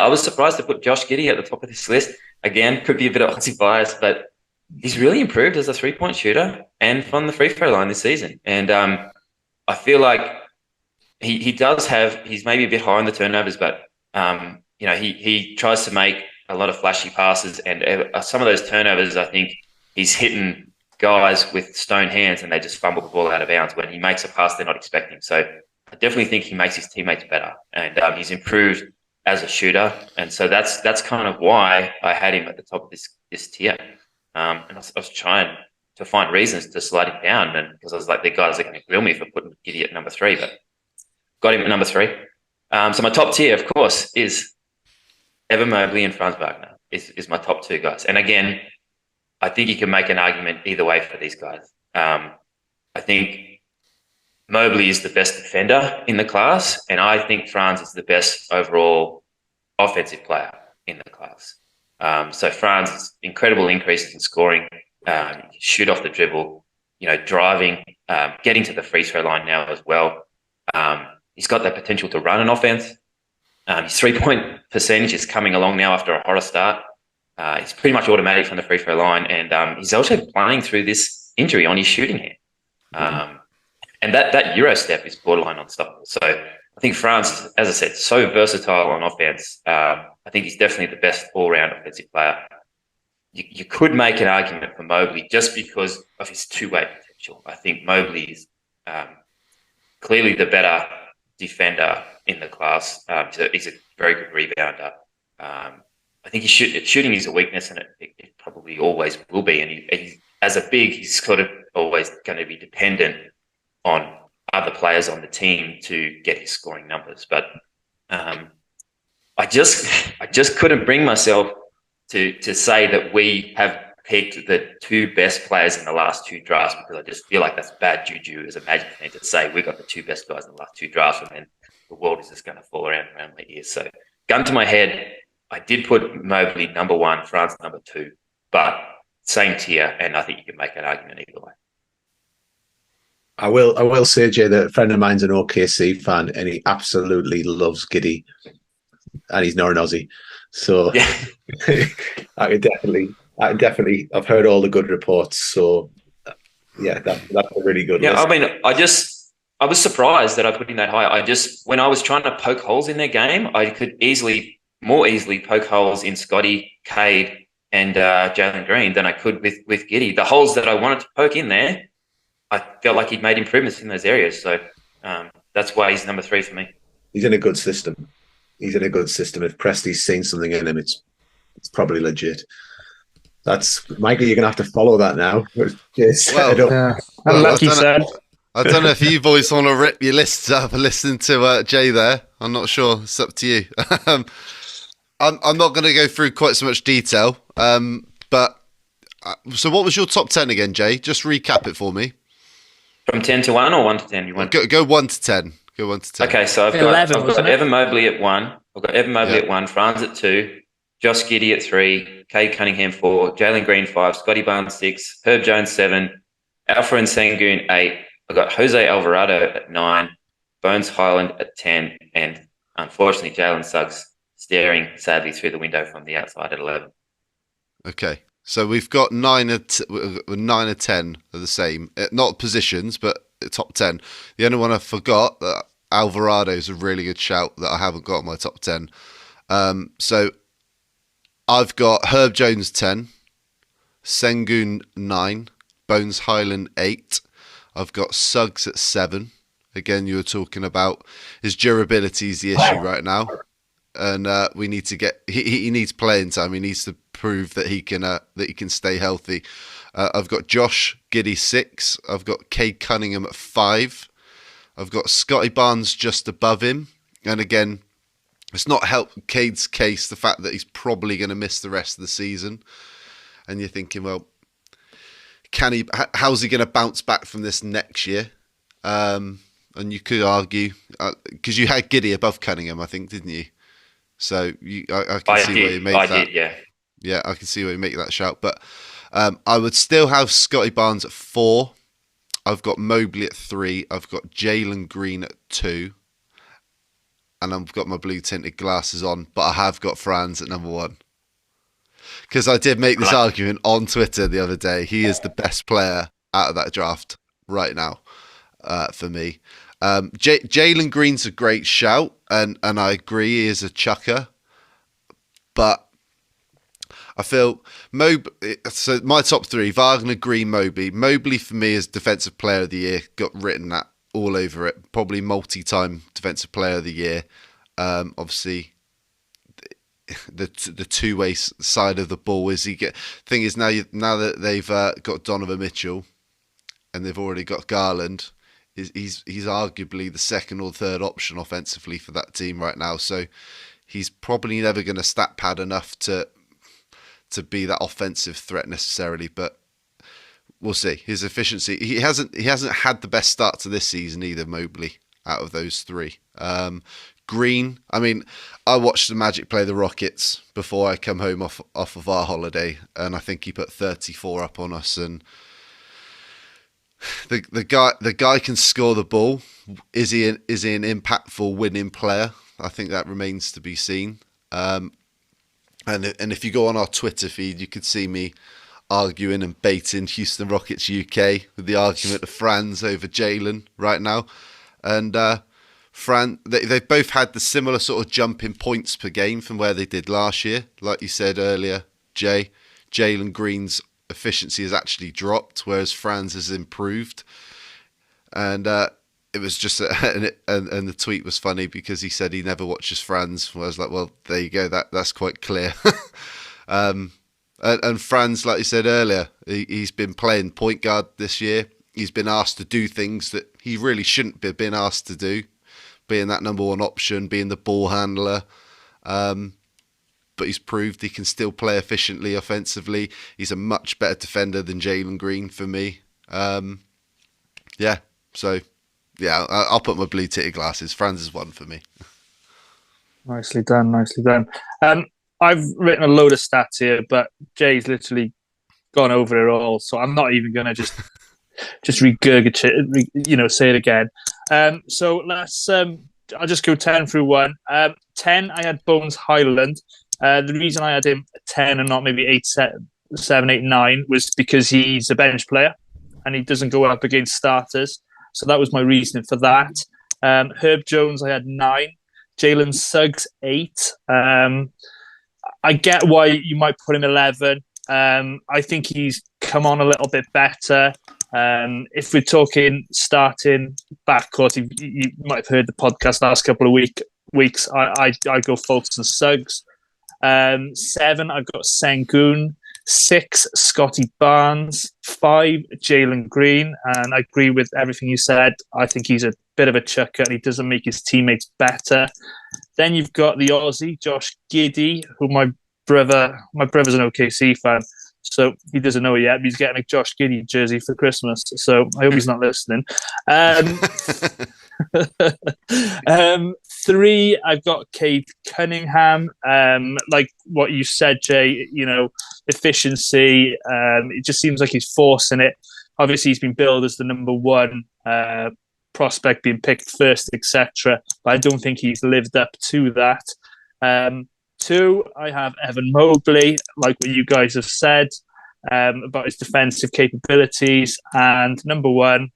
was surprised to put Josh Giddey at the top of this list. Again, could be a bit of Aussie bias, but he's really improved as a 3-point shooter and from the free throw line this season. And I feel like he's maybe a bit high on the turnovers, but he tries to make a lot of flashy passes, and some of those turnovers, I think he's hitting guys with stone hands and they just fumble the ball out of bounds when he makes a pass they're not expecting. So I definitely think he makes his teammates better, and he's improved as a shooter. And so that's kind of why I had him at the top of this tier. And I was trying to find reasons to slide him down, and because I was like, the guys are going to grill me for putting Giddy at number 3, but got him at number 3. So my top tier, of course, is Evan Mobley and Franz Wagner is my top 2 guys. And again, I think you can make an argument either way for these guys. I think Mobley is the best defender in the class, and I think Franz is the best overall offensive player in the class. So Franz, incredible increases in scoring, shoot off the dribble, driving, getting to the free throw line now as well. He's got the potential to run an offense. His 3-point percentage is coming along now after a horror start. It's pretty much automatic from the free throw line, and he's also playing through this injury on his shooting hand. And that Euro step is borderline unstoppable. So I think Franz, as I said, so versatile on offense. I think he's definitely the best all-round offensive player. You could make an argument for Mobley just because of his two-way potential. I think Mobley is clearly the better defender in the class. He's a very good rebounder. I think shooting is a weakness, and it probably always will be. And he, as a big, he's sort of always going to be dependent on other players on the team to get his scoring numbers. But I just couldn't bring myself to say that we have picked the 2 best players in the last 2 drafts, because I just feel like that's bad juju as a Magic fan to say we got the 2 best guys in the last 2 drafts, and then the world is just going to fall around my ears. So, gun to my head, I did put Mobley number 1, Franz number 2, but same tier, and I think you can make an argument either way. I will say, Jay, that a friend of mine's an OKC fan, and he absolutely loves Giddy, and he's not an Aussie. So yeah. I can definitely. I've heard all the good reports. So yeah, that's a really good. Yeah, list. I mean, I was surprised that I put him that high. When I was trying to poke holes in their game, I could more easily poke holes in Scotty, Cade, and Jalen Green than I could with Giddy. The holes that I wanted to poke in there, I felt like he'd made improvements in those areas. So that's why he's number 3 for me. He's in a good system. If Presti's seen something in him, it's probably legit. That's Mikey. You're gonna have to follow that now. I don't know if you boys want to rip your lists up and listen to Jay there. I'm not sure. It's up to you. I'm not going to go through quite so much detail. But so what was your top 10 again, Jay? Just recap it for me. From 10 to 1 or 1 to 10? You want go 1 to 10. Go 1 to 10. Okay, so I've got Evan Mobley at 1. I've got Evan Mobley at 1, Franz at 2, Josh Giddey at 3, Cade Cunningham 4, Jalen Green 5, Scotty Barnes 6, Herb Jones 7, Alfred Sengun 8. I've got Jose Alvarado at 9, Bones Highland at 10, and unfortunately Jalen Suggs staring sadly through the window from the outside at 11. Okay, so we've got 9 or 10 are the same, not positions, but top 10. The only one I forgot, that Alvarado is a really good shout that I haven't got on my top 10. So I've got Herb Jones 10, Sengun 9, Bones Highland 8. I've got Suggs at 7. Again, you were talking about his durability is the issue right now, and we need to get. He needs playing time. He needs to prove that he can stay healthy. I've got Josh Giddey 6. I've got Cade Cunningham at 5. I've got Scotty Barnes just above him, and again, it's not helped Cade's case the fact that he's probably going to miss the rest of the season, and you're thinking, well, can he? How's he going to bounce back from this next year? And you could argue because you had Giddey above Cunningham, I think, didn't you? So I can see where you make that. I did, yeah. Yeah, I can see where you make that shout. But I would still have Scotty Barnes at 4. I've got Mobley at 3. I've got Jalen Green at 2. And I've got my blue tinted glasses on, but I have got Franz at number 1. Because I did make this argument on Twitter the other day. He is the best player out of that draft right now for me. Jalen Green's a great shout, and I agree he is a chucker. But I feel so my top three: Wagner, Green, Mobley. Mobley for me is Defensive Player of the Year. Got written that all over it. Probably multi-time Defensive Player of the Year. Obviously, the two-way side of the ball is thing is now that they've got Donovan Mitchell and they've already got Garland, he's arguably the second or third option offensively for that team right now. So he's probably never going to stat pad enough to be that offensive threat necessarily, but we'll see. His efficiency, he hasn't had the best start to this season either, Mobley, out of those three. Green, I mean, I watched the Magic play the Rockets before I come home off of our holiday, and I think he put 34 up on us. And the guy can score the ball. Is he an impactful winning player? I think that remains to be seen. And if you go on our Twitter feed, you could see me arguing and baiting Houston Rockets UK with the argument of Franz over Jalen right now. And they've both had the similar sort of jump in points per game from where they did last year. Like you said earlier, Jalen Green's efficiency has actually dropped, whereas Franz has improved. And it was just, and the tweet was funny because he said he never watches Franz. I was like, well, there you go. That's quite clear. And Franz, like you said earlier, he's been playing point guard this year. He's been asked to do things that he really shouldn't have been asked to do, being that number one option, being the ball handler. But he's proved he can still play efficiently offensively. He's a much better defender than Jalen Green for me. I'll put my blue titty glasses. Franz is one for me. Nicely done. I've written a load of stats here, but Jay's literally gone over it all, so I'm not even going to just regurgitate, say it again. So let's. I'll just go 10 through 1. 10, I had Bones Highland. The reason I had him 10 and not maybe 8, 7, 8, 9 was because he's a bench player and he doesn't go up against starters. So that was my reasoning for that. Herb Jones, I had 9. Jalen Suggs, 8. I get why you might put him 11. I think he's come on a little bit better. If we're talking starting backcourt, you might have heard the podcast last couple of weeks. I go Fultz and Suggs. 7, I've got Sengun. 6, Scotty Barnes. 5, Jalen Green. And I agree with everything you said. I think he's a bit of a chucker and he doesn't make his teammates better. Then you've got the Aussie, Josh Giddey, who my brother's an OKC fan. So he doesn't know it yet, but he's getting a Josh Giddey jersey for Christmas. So I hope he's not listening. 3, I've got Cade Cunningham. Like what you said, Jay, efficiency. It just seems like he's forcing it. Obviously, he's been billed as the number one prospect, being picked first, etc. But I don't think he's lived up to that. 2, I have Evan Mobley, like what you guys have said about his defensive capabilities. And number 1,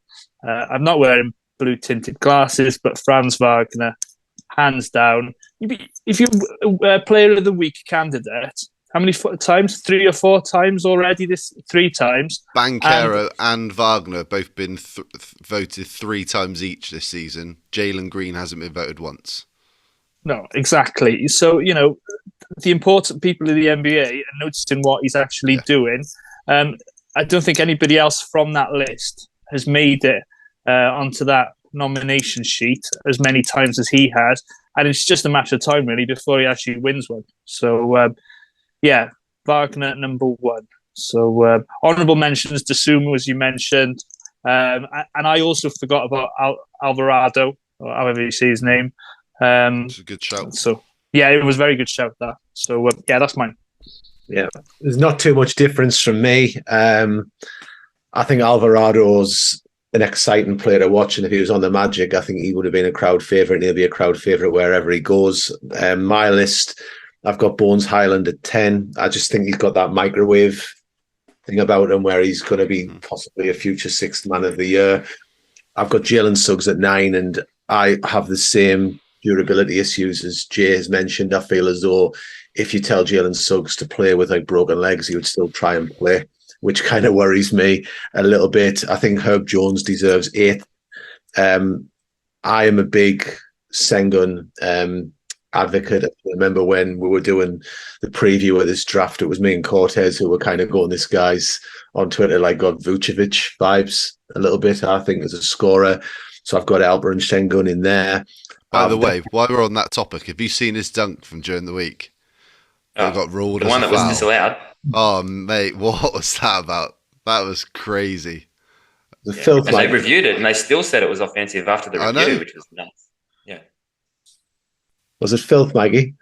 I'm not wearing blue tinted glasses, but Franz Wagner, hands down. If you're player of the week candidate, how many times? 3 or 4 times already? 3 times. Banchero and Wagner both been voted 3 times each this season. Jalen Green hasn't been voted once. No, exactly. So, the important people in the NBA are noticing what he's actually doing. I don't think anybody else from that list has made it onto that nomination sheet as many times as he has. And it's just a matter of time, really, before he actually wins one. So, Wagner, number 1. So, honourable mentions, Dosunmu, as you mentioned. And I also forgot about Alvarado, or however you say his name. It's a good shout. So, it was a very good shout, that. So, that's mine. Yeah, there's not too much difference from me. I think Alvarado's an exciting player to watch, and if he was on the Magic, I think he would have been a crowd favourite, and he'll be a crowd favourite wherever he goes. My list, I've got Bones Highland at 10. I just think he's got that microwave thing about him where he's going to be possibly a future 6th man of the year. I've got Jalen Suggs at 9, and I have the same durability issues, as Jay has mentioned. I feel as though if you tell Jalen Suggs to play with like broken legs, he would still try and play, which kind of worries me a little bit. I think Herb Jones deserves 8th. I am a big Sengun advocate. I remember when we were doing the preview of this draft, it was me and Cortez who were kind of going, this guy's on Twitter like got Vucevic vibes a little bit, I think, as a scorer. So I've got Alperen Sengun in there. By the way, while we're on that topic, have you seen his dunk from during the week? That got ruled the as one a that was foul. disallowed. Oh, mate, what was that about? That was crazy. The filth, and they reviewed it, and they still said it was offensive after the review, which was nuts. Yeah. Was it filth, Maggie?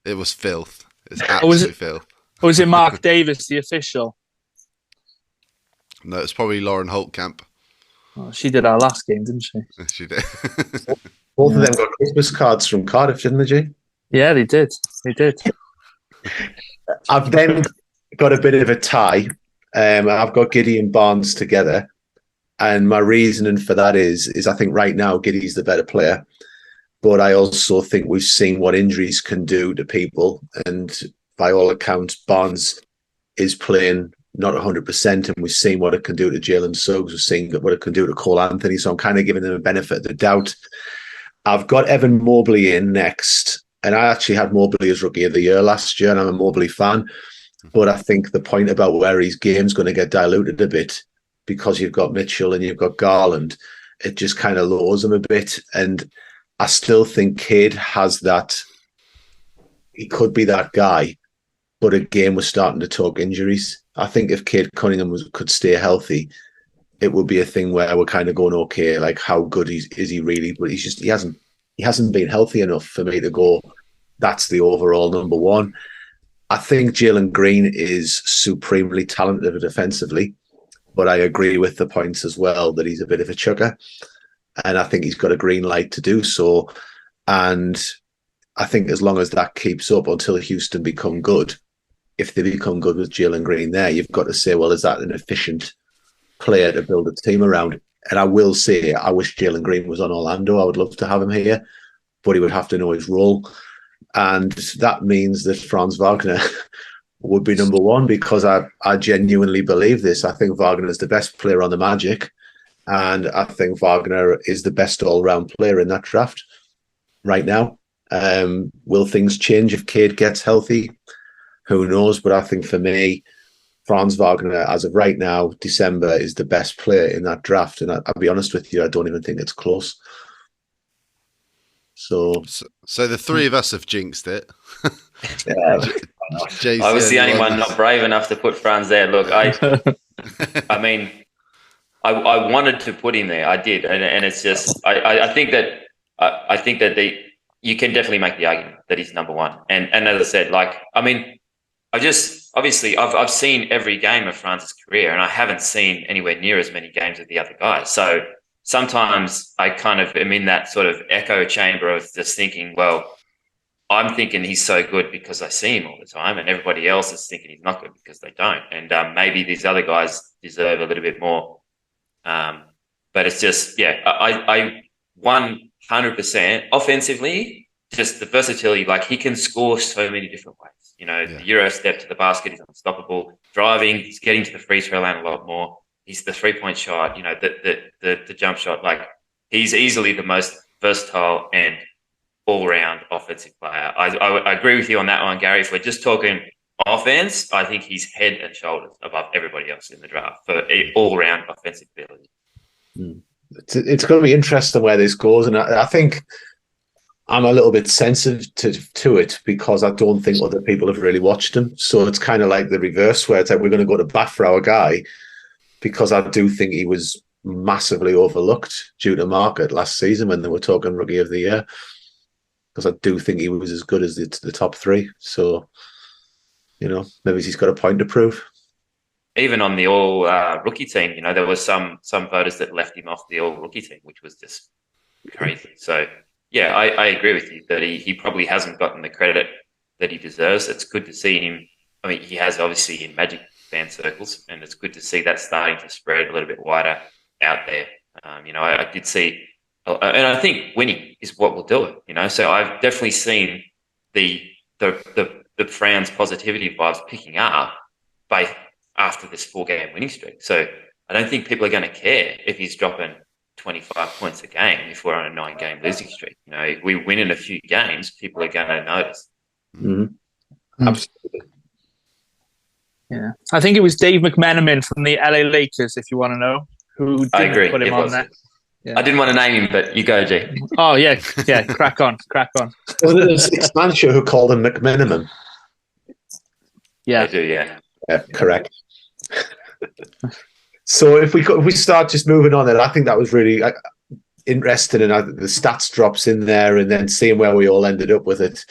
It was filth. It's absolute filth. Or was it Mark Davis, the official? No, it's probably Lauren Holtkamp. Oh, she did our last game, didn't she? She did. Both of them got Christmas cards from Cardiff, didn't they, G? Yeah, they did. They did. I've then got a bit of a tie. I've got Giddy and Barnes together. And my reasoning for that is I think right now Giddy's the better player. But I also think we've seen what injuries can do to people. And by all accounts, Barnes is playing not 100%. And we've seen what it can do to Jalen Suggs. We've seen what it can do to Cole Anthony. So I'm kind of giving them a benefit of the doubt. I've got Evan Mobley in next. And I actually had Mobley as Rookie of the Year last year. And I'm a Mobley fan. But I think the point about where his game's going to get diluted a bit, because you've got Mitchell and you've got Garland, it just kind of lowers him a bit. And I still think Cade has that. He could be that guy, but again, we're starting to talk injuries. I think if Cade Cunningham could stay healthy, it would be a thing where we're kind of going, okay, like how good is he really? But he hasn't been healthy enough for me to go, that's the overall number one. I think Jalen Green is supremely talented defensively. But I agree with the points as well that he's a bit of a chucker. And I think he's got a green light to do so. And I think as long as that keeps up until Houston become good, if they become good with Jalen Green there, you've got to say, well, is that an efficient player to build a team around? And I will say, I wish Jalen Green was on Orlando. I would love to have him here, but he would have to know his role. And that means that Franz Wagner would be number one, because I genuinely believe this. I think Wagner is the best player on the Magic, and I think Wagner is the best all-round player in that draft right now. Will things change if Cade gets healthy? Who knows? But I think for me, Franz Wagner, as of right now, December, is the best player in that draft. And I'll be honest with you, I don't even think it's close. So Mm. the three of us have jinxed it. I was the only one not brave enough to put Franz there. Look, I mean, I wanted to put him there. I did, and it's just I think that you can definitely make the argument that he's number one. And as I said, like, I mean, I've seen every game of Franz's career, and I haven't seen anywhere near as many games of the other guys. So sometimes I kind of am in that sort of echo chamber of just thinking, well, I'm thinking he's so good because I see him all the time, and everybody else is thinking he's not good because they don't. And maybe these other guys deserve a little bit more. But it's just, yeah, I 100% offensively, just the versatility. Like, he can score so many different ways. You know, the Euro step to the basket is unstoppable. Driving, he's getting to the free throw line a lot more. He's the 3-point shot, you know, the jump shot. Like, he's easily the most versatile and all-round offensive player. I agree with you on that one, Gary. If we're just talking offense, I think he's head and shoulders above everybody else in the draft for all-round offensive ability. It's going to be interesting where this goes, and I think I'm a little bit sensitive to it because I don't think other people have really watched him. So it's kind of like the reverse, where it's like we're going to go to bat for our guy, because I do think he was massively overlooked due to market last season when they were talking Rookie of the Year. Because I do think he was as good as the top three. So, you know, maybe he's got a point to prove. Even on the all rookie team, you know, there was some voters that left him off the all rookie team, which was just crazy. So, yeah, I agree with you that he probably hasn't gotten the credit that he deserves. It's good to see him. I mean, he has obviously in Magic fan circles, and it's good to see that starting to spread a little bit wider out there. You know, I did see and I think winning is what will do it. So I've definitely seen the Franz positivity vibes picking up after this 4-game winning streak. So I don't think people are going to care if he's dropping 25 points a game if we're on a 9-game losing streak. If we win in a few games, people are going to notice. Mm-hmm. Absolutely. Yeah, I think it was Dave McMenamin from the LA Lakers, if you want to know, who I agree. Put him on there. Yeah. I didn't want to name him, but you go, G. Oh, yeah, crack on. Wasn't it the 6-man show who called him McMenamin? Yeah. They do, yeah. Yeah, correct. So if we start just moving on, then I think that was really interesting, and the stats drops in there, and then seeing where we all ended up with it.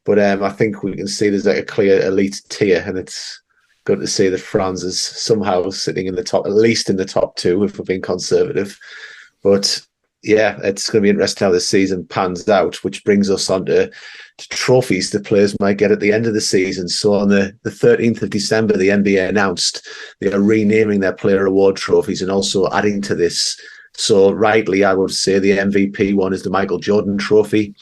But I think we can see there's like a clear elite tier, and it's good to see that Franz is somehow sitting in the top, at least in the top 2, if we're being conservative. But yeah, it's going to be interesting how this season pans out, which brings us on to trophies the players might get at the end of the season. So on the 13th of December, the NBA announced they are renaming their player award trophies and also adding to this. So rightly, I would say the MVP one is the Michael Jordan trophy.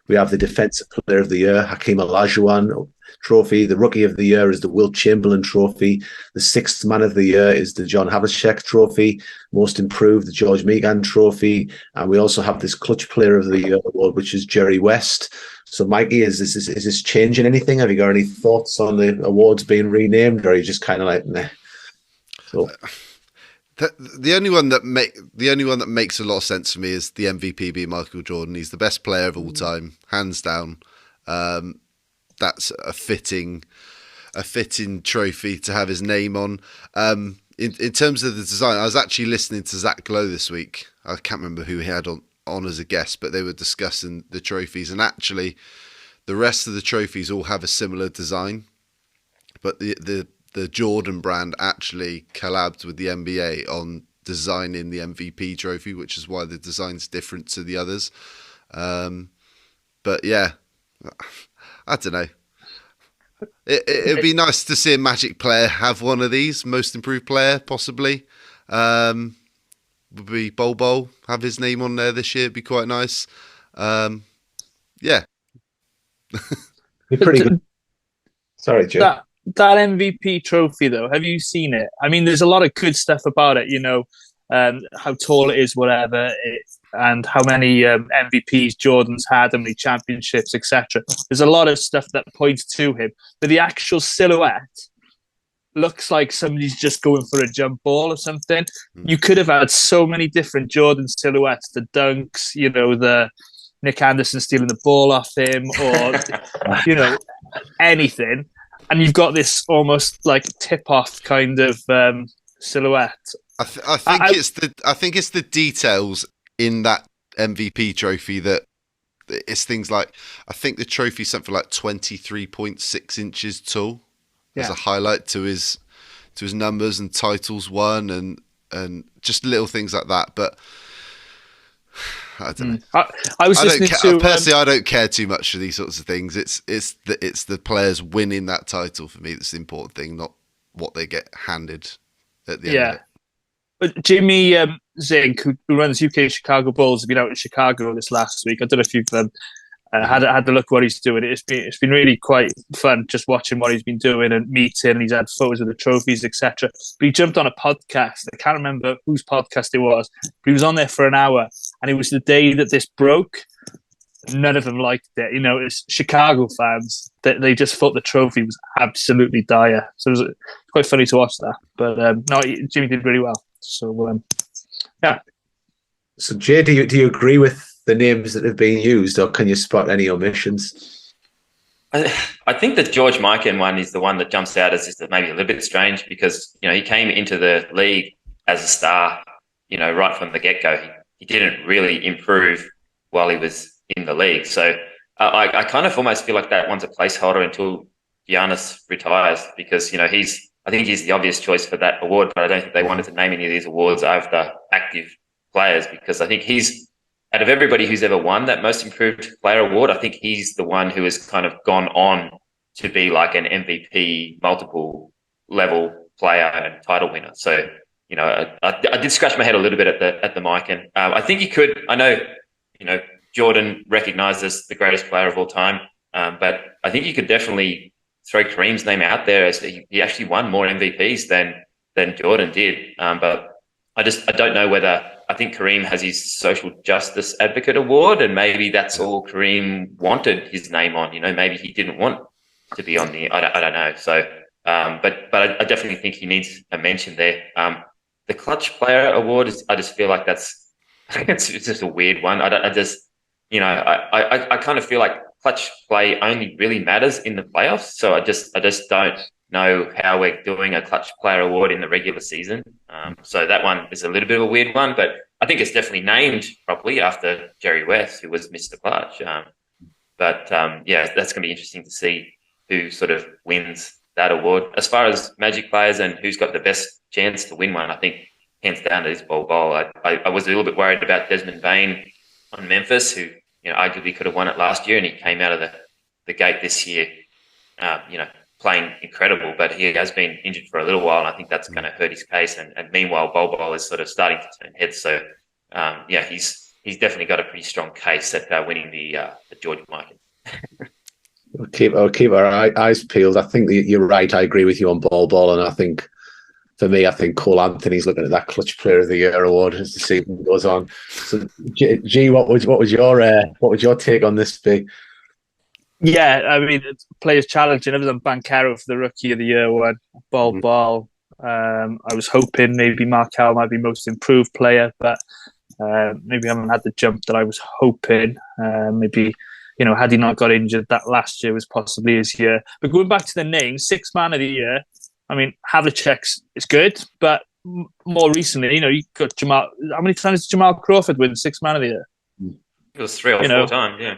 We have the Defensive Player of the Year, Hakeem Olajuwon trophy. The Rookie of the Year is the Wilt Chamberlain trophy. The Sixth Man of the Year is the John Havlicek trophy. Most Improved, the George Megan trophy. And we also have this Clutch Player of the Year award, which is Jerry West. So, Mikey, is this changing anything? Have you got any thoughts on the awards being renamed, or are you just kind of like, nah? So. The only one that makes a lot of sense for me is the MVP being Michael Jordan. He's the best player of all time, hands down. That's a fitting trophy to have his name on. In terms of the design, I was actually listening to Zach Lowe this week. I can't remember who he had on as a guest, but they were discussing the trophies, and actually the rest of the trophies all have a similar design, but the Jordan brand actually collabed with the NBA on designing the MVP trophy, which is why the design's different to the others. But yeah, I don't know. It'd be nice to see a Magic player have one of these, most improved player, possibly. Would be Bol have his name on there this year. It'd be quite nice. Yeah. Be pretty good. Sorry, Joe. That MVP trophy, though, have you seen it? I mean, there's a lot of good stuff about it, how tall it is, whatever, and how many MVPs Jordan's had, how many championships, etc. There's a lot of stuff that points to him. But the actual silhouette looks like somebody's just going for a jump ball or something. You could have had so many different Jordan silhouettes, the dunks, the Nick Anderson stealing the ball off him, or, anything. And you've got this almost like tip-off kind of silhouette. I think it's the details in that MVP trophy that it's things like, I think the trophy's something like 23.6 inches tall as a highlight to his numbers and titles won and just little things like that. But I don't know. I don't care too much for these sorts of things. It's the players winning that title for me that's the important thing, not what they get handed at the end of it. But Jimmy Zink, who runs UK Chicago Bulls, has been out in Chicago this last week. I don't know if you've had a look what he's doing. It's been really quite fun just watching what he's been doing and meeting. And he's had photos of the trophies, etc. But he jumped on a podcast. I can't remember whose podcast it was, but he was on there for an hour, and it was the day that this broke. None of them liked it. It's Chicago fans that they just thought the trophy was absolutely dire. So it was quite funny to watch that. But no, Jimmy did really well. So yeah. So Jay, do you agree with the names that have been used, or can you spot any omissions? I think the George Mikan one is the one that jumps out as just maybe a little bit strange because he came into the league as a star, right from the get-go. He didn't really improve while he was in the league. So I kind of almost feel like that one's a placeholder until Giannis retires because, I think he's the obvious choice for that award, but I don't think they wanted to name any of these awards after active players because I think he's, out of everybody who's ever won that most improved player award, I think he's the one who has kind of gone on to be like an MVP, multiple level player and title winner. So I did scratch my head a little bit at the mic, and I think he could. I know, Jordan recognised as the greatest player of all time, but I think you could definitely throw Kareem's name out there as he actually won more MVPs than Jordan did. But I don't know whether I think Kareem has his social justice advocate award, and maybe that's all Kareem wanted his name on. Maybe he didn't want to be on the. I don't know. So, but I definitely think he needs a mention there. The Clutch Player Award I just feel like it's just a weird one. I kind of feel like clutch play only really matters in the playoffs. So I just don't know how we're doing a Clutch Player Award in the regular season. So that one is a little bit of a weird one, but I think it's definitely named properly after Jerry West, who was Mr. Clutch. That's going to be interesting to see who sort of wins that award. As far as Magic players and who's got the best chance to win one, I think hands down it is Bol Bol. I was a little bit worried about Desmond Bain on Memphis, who arguably could have won it last year, and he came out of the gate this year, playing incredible. But he has been injured for a little while, and I think that's going to hurt his case. And meanwhile, Bol Bol is sort of starting to turn heads. So he's definitely got a pretty strong case at winning the George Mikan. I'll keep our eyes peeled. I think you're right. I agree with you on Bol, and I think for me, Cole Anthony's looking at that Clutch Player of the Year award as the season goes on. So, G, what was your take on this be? Yeah, I mean, players challenging. It was on Banchero for the Rookie of the Year award. Bol. I was hoping maybe Markel might be most improved player, but maybe I haven't had the jump that I was hoping. Maybe. Had he not got injured, that last year was possibly his year. But going back to the name, Sixth Man of the Year, I mean, Havlicek's is good, but more recently, you got Jamal. How many times did Jamal Crawford win Sixth Man of the Year? It was 3 or 4 times, yeah.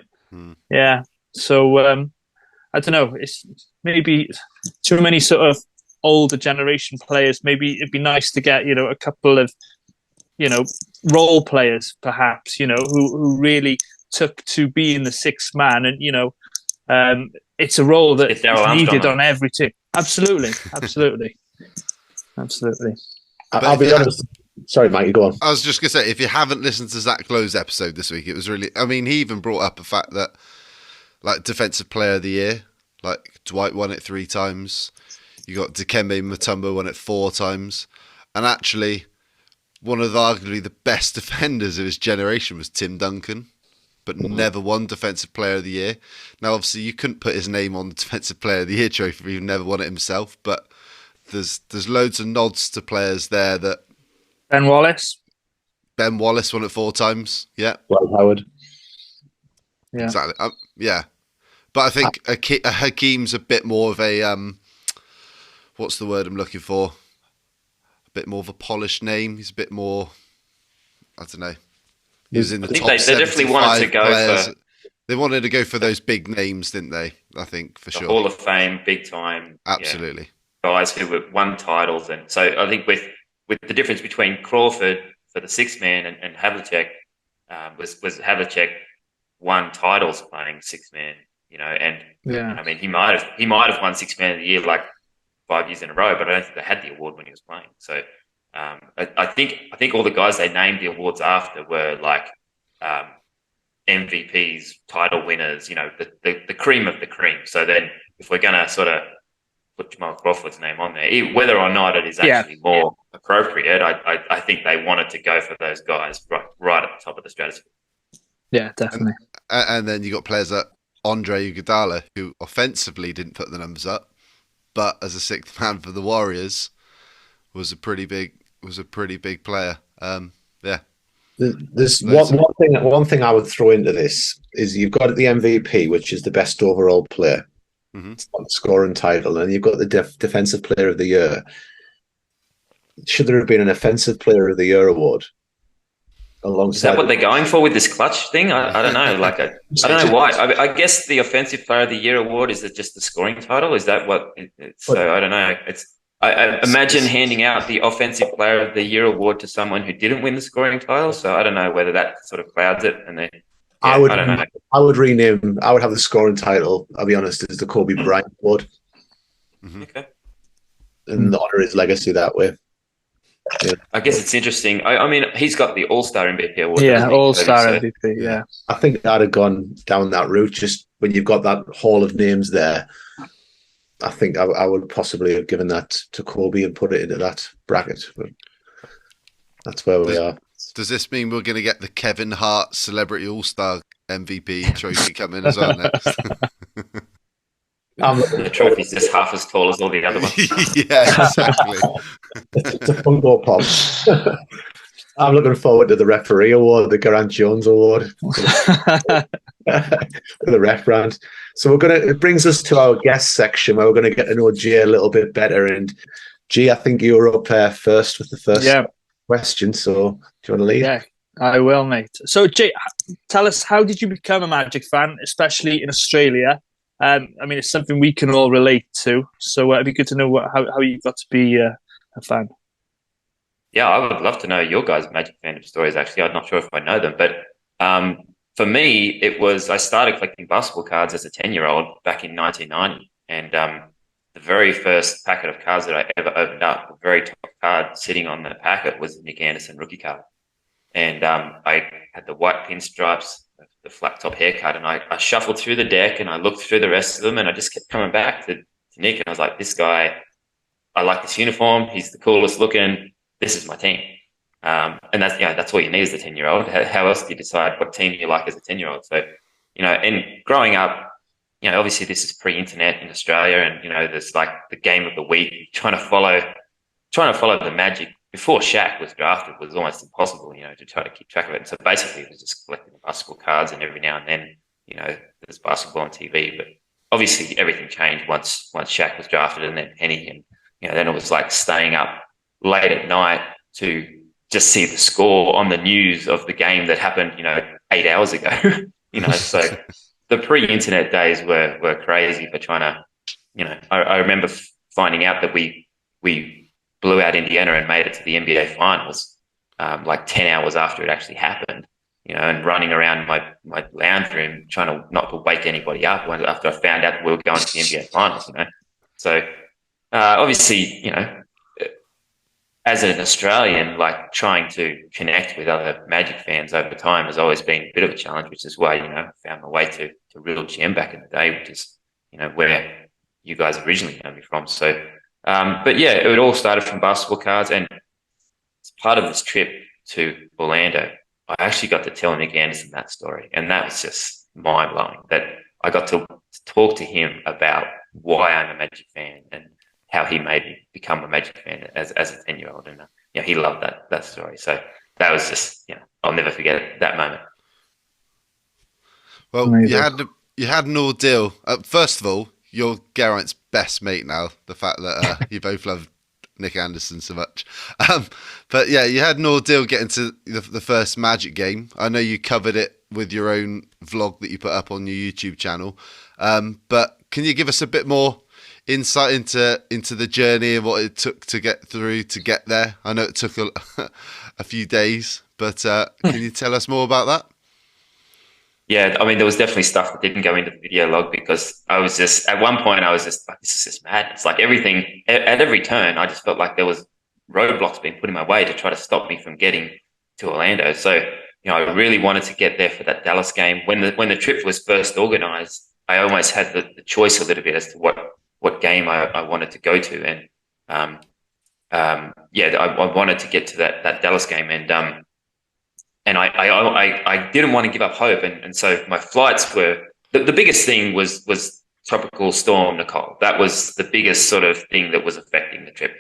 Yeah. So, I don't know. It's maybe too many sort of older generation players. Maybe it'd be nice to get, a couple of, role players, perhaps, who really took to being the sixth man, and it's a role that is needed on every team. Absolutely. I'll be honest. Sorry, Mike, you go on. I was just gonna say, if you haven't listened to Zach Lowe's episode this week, it was really. I mean, he even brought up the fact that, like, Defensive Player of the Year, like Dwight won it 3 times. You got Dikembe Mutombo won it 4 times, and actually, one of arguably the best defenders of his generation was Tim Duncan, but never won Defensive Player of the Year. Now, obviously, you couldn't put his name on the Defensive Player of the Year trophy. He never won it himself, but there's loads of nods to players there that. Ben Wallace won it 4 times. Yeah. Dwight Howard. Yeah. Exactly. Yeah. But I think Hakeem's a bit more of a what's the word I'm looking for? A bit more of a polished name. He's a bit more. I don't know. He was in the top. They definitely wanted to go players. for. They wanted to go for those big names, didn't they? I think for sure. Hall of Fame, big time. Absolutely. Yeah, guys who won titles, and so I think with the difference between Crawford for the sixth man and Havlicek was Havlicek won titles playing sixth man, and I mean he might have won sixth man of the year like 5 years in a row, but I don't think they had the award when he was playing. So I think all the guys they named the awards after were like MVPs, title winners, the cream of the cream. So then if we're gonna sort of put Jamal Crawford's name on there, whether or not it is actually more appropriate, I think they wanted to go for those guys right at the top of the stratosphere. Yeah, definitely. And then you got players like Andre Iguodala, who offensively didn't put the numbers up, but as a sixth man for the Warriors, was a pretty big player. There's one thing I would throw into this is you've got the MVP, which is the best overall player, scoring title, and you've got the Defensive Player of the Year. Should there have been an Offensive Player of the Year award alongside? Is that what they're going for with this clutch thing? I don't know. I don't know why. I guess the Offensive Player of the Year award is just the scoring title. Is that what? So I don't know. I imagine handing out the Offensive Player of the Year award to someone who didn't win the scoring title. So I don't know whether that sort of clouds it. And I don't know. I would rename. I would have the scoring title. I'll be honest, as the Kobe Bryant award. Okay. And honor his legacy that way. I guess it's interesting. I mean, he's got the All-Star MVP award. Yeah, doesn't he, All-Star Toby? So, MVP, yeah. I think I'd have gone down that route just when you've got that hall of names there. I think I would possibly have given that to Kobe and put it into that bracket. But that's where we are. Does this mean we're going to get the Kevin Hart Celebrity All-Star MVP trophy coming as well next? The trophy's just half as tall as all the other ones. Yeah, exactly. It's a Funko Pop. I'm looking forward to the referee award, the Geraint Jones award for the ref round. So it brings us to our guest section where we're going to get to know Jay a little bit better. And G, I think you were up first with the first question. So do you want to lead? Yeah, I will, mate. So Jay, tell us, how did you become a Magic fan, especially in Australia? I mean, it's something we can all relate to. So it'd be good to know how you got to be a fan. Yeah, I would love to know your guys' Magic fandom stories, actually. I'm not sure if I know them, but for me, I started collecting basketball cards as a 10-year-old back in 1990. And the very first packet of cards that I ever opened up, the very top card sitting on the packet was the Nick Anderson rookie card. And I had the white pinstripes, the flat top haircut, and I shuffled through the deck and I looked through the rest of them and I just kept coming back to Nick. And I was like, this guy, I like this uniform. He's the coolest looking. This is my team. And that's all you need as a 10-year-old. How else do you decide what team you like as a 10-year-old? So, and growing up, obviously this is pre-internet in Australia, and, there's like the game of the week, trying to follow the Magic before Shaq was drafted was almost impossible, to try to keep track of it. And so basically it was just collecting basketball cards, and every now and then, there's basketball on TV. But obviously everything changed once Shaq was drafted, and then Penny, and, then it was like staying up late at night to just see the score on the news of the game that happened, 8 hours ago. So the pre-internet days were crazy for trying to, I remember finding out that we blew out Indiana and made it to the NBA finals, like 10 hours after it actually happened, and running around my lounge room trying not to wake anybody up after I found out that we were going to the NBA finals, So obviously, as an Australian, like trying to connect with other Magic fans over time has always been a bit of a challenge, which is why, I found my way to Real GM back in the day, which is, where you guys originally know me from. So, but yeah, it all started from basketball cards. And as part of this trip to Orlando, I actually got to tell Nick Anderson that story. And that was just mind blowing, that I got to talk to him about why I'm a Magic fan and how he made me become a Magic fan as a 10-year-old. And, he loved that story. So that was just, I'll never forget that moment. Well, Amazing. you had an ordeal. First of all, you're Geraint's best mate now, the fact that you both love Nick Anderson so much. But yeah, you had an ordeal getting to the first Magic game. I know you covered it with your own vlog that you put up on your YouTube channel. But can you give us a bit more insight into the journey and what it took to get there? I know it took a few days, but can you tell us more about that? Yeah, I mean, there was definitely stuff that didn't go into the video log because at one point I was just like, this is just mad. It's like everything, at every turn, I just felt like there was roadblocks being put in my way to try to stop me from getting to Orlando. So, I really wanted to get there for that Dallas game. When the trip was first organized, I almost had the choice a little bit as to what game I wanted to go to. And, I wanted to get to that Dallas game. And I didn't want to give up hope. And so my flights were, the biggest thing was Tropical Storm Nicole. That was the biggest sort of thing that was affecting the trip.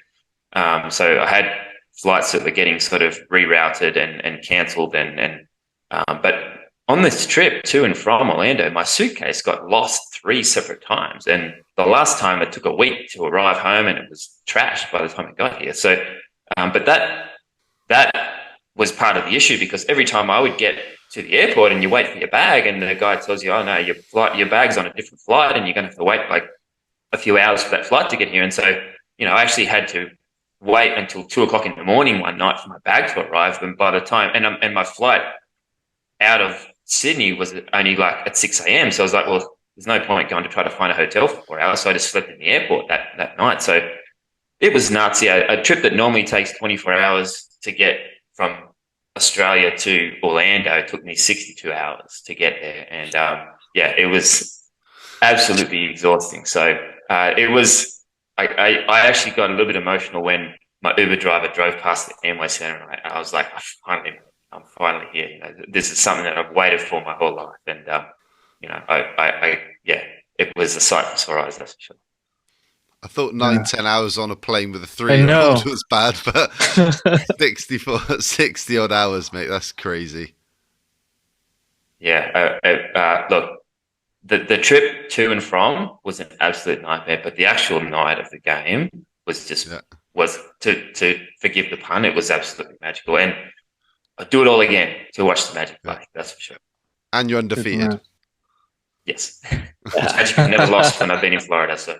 So I had flights that were getting sort of rerouted and cancelled. But on this trip to and from Orlando, my suitcase got lost 3 separate times. And the last time it took a week to arrive home and it was trashed by the time I got here. So, but that was part of the issue because every time I would get to the airport and you wait for your bag and the guy tells you, oh no, your bag's on a different flight and you're going to have to wait like a few hours for that flight to get here. And so, I actually had to wait until 2:00 in the morning one night for my bag to arrive. And by the time, and my flight out of Sydney was only like at 6 a.m. So I was like, well, there's no point going to try to find a hotel for 4 hours. So I just slept in the airport that night. So It was nuts. Yeah, a trip that normally takes 24 hours to get from Australia to Orlando took me 62 hours to get there, and yeah, it was absolutely exhausting. So it was. I actually got a little bit emotional when my Uber driver drove past the Amway Center, and I was like, I'm finally here. You know, this is something that I've waited for my whole life, and you know, yeah, it was a sight for sore eyes, that's for sure. I thought 9-10 hours on a plane with a 3-year-old was bad, but 60 odd hours, mate, that's crazy. Yeah, look, the trip to and from was an absolute nightmare, but the actual night of the game was just was to forgive the pun, it was absolutely magical, and I'd do it all again to watch the Magic play. That's for sure. And you're undefeated. Yes, Magic have never lost when I've been in Florida. So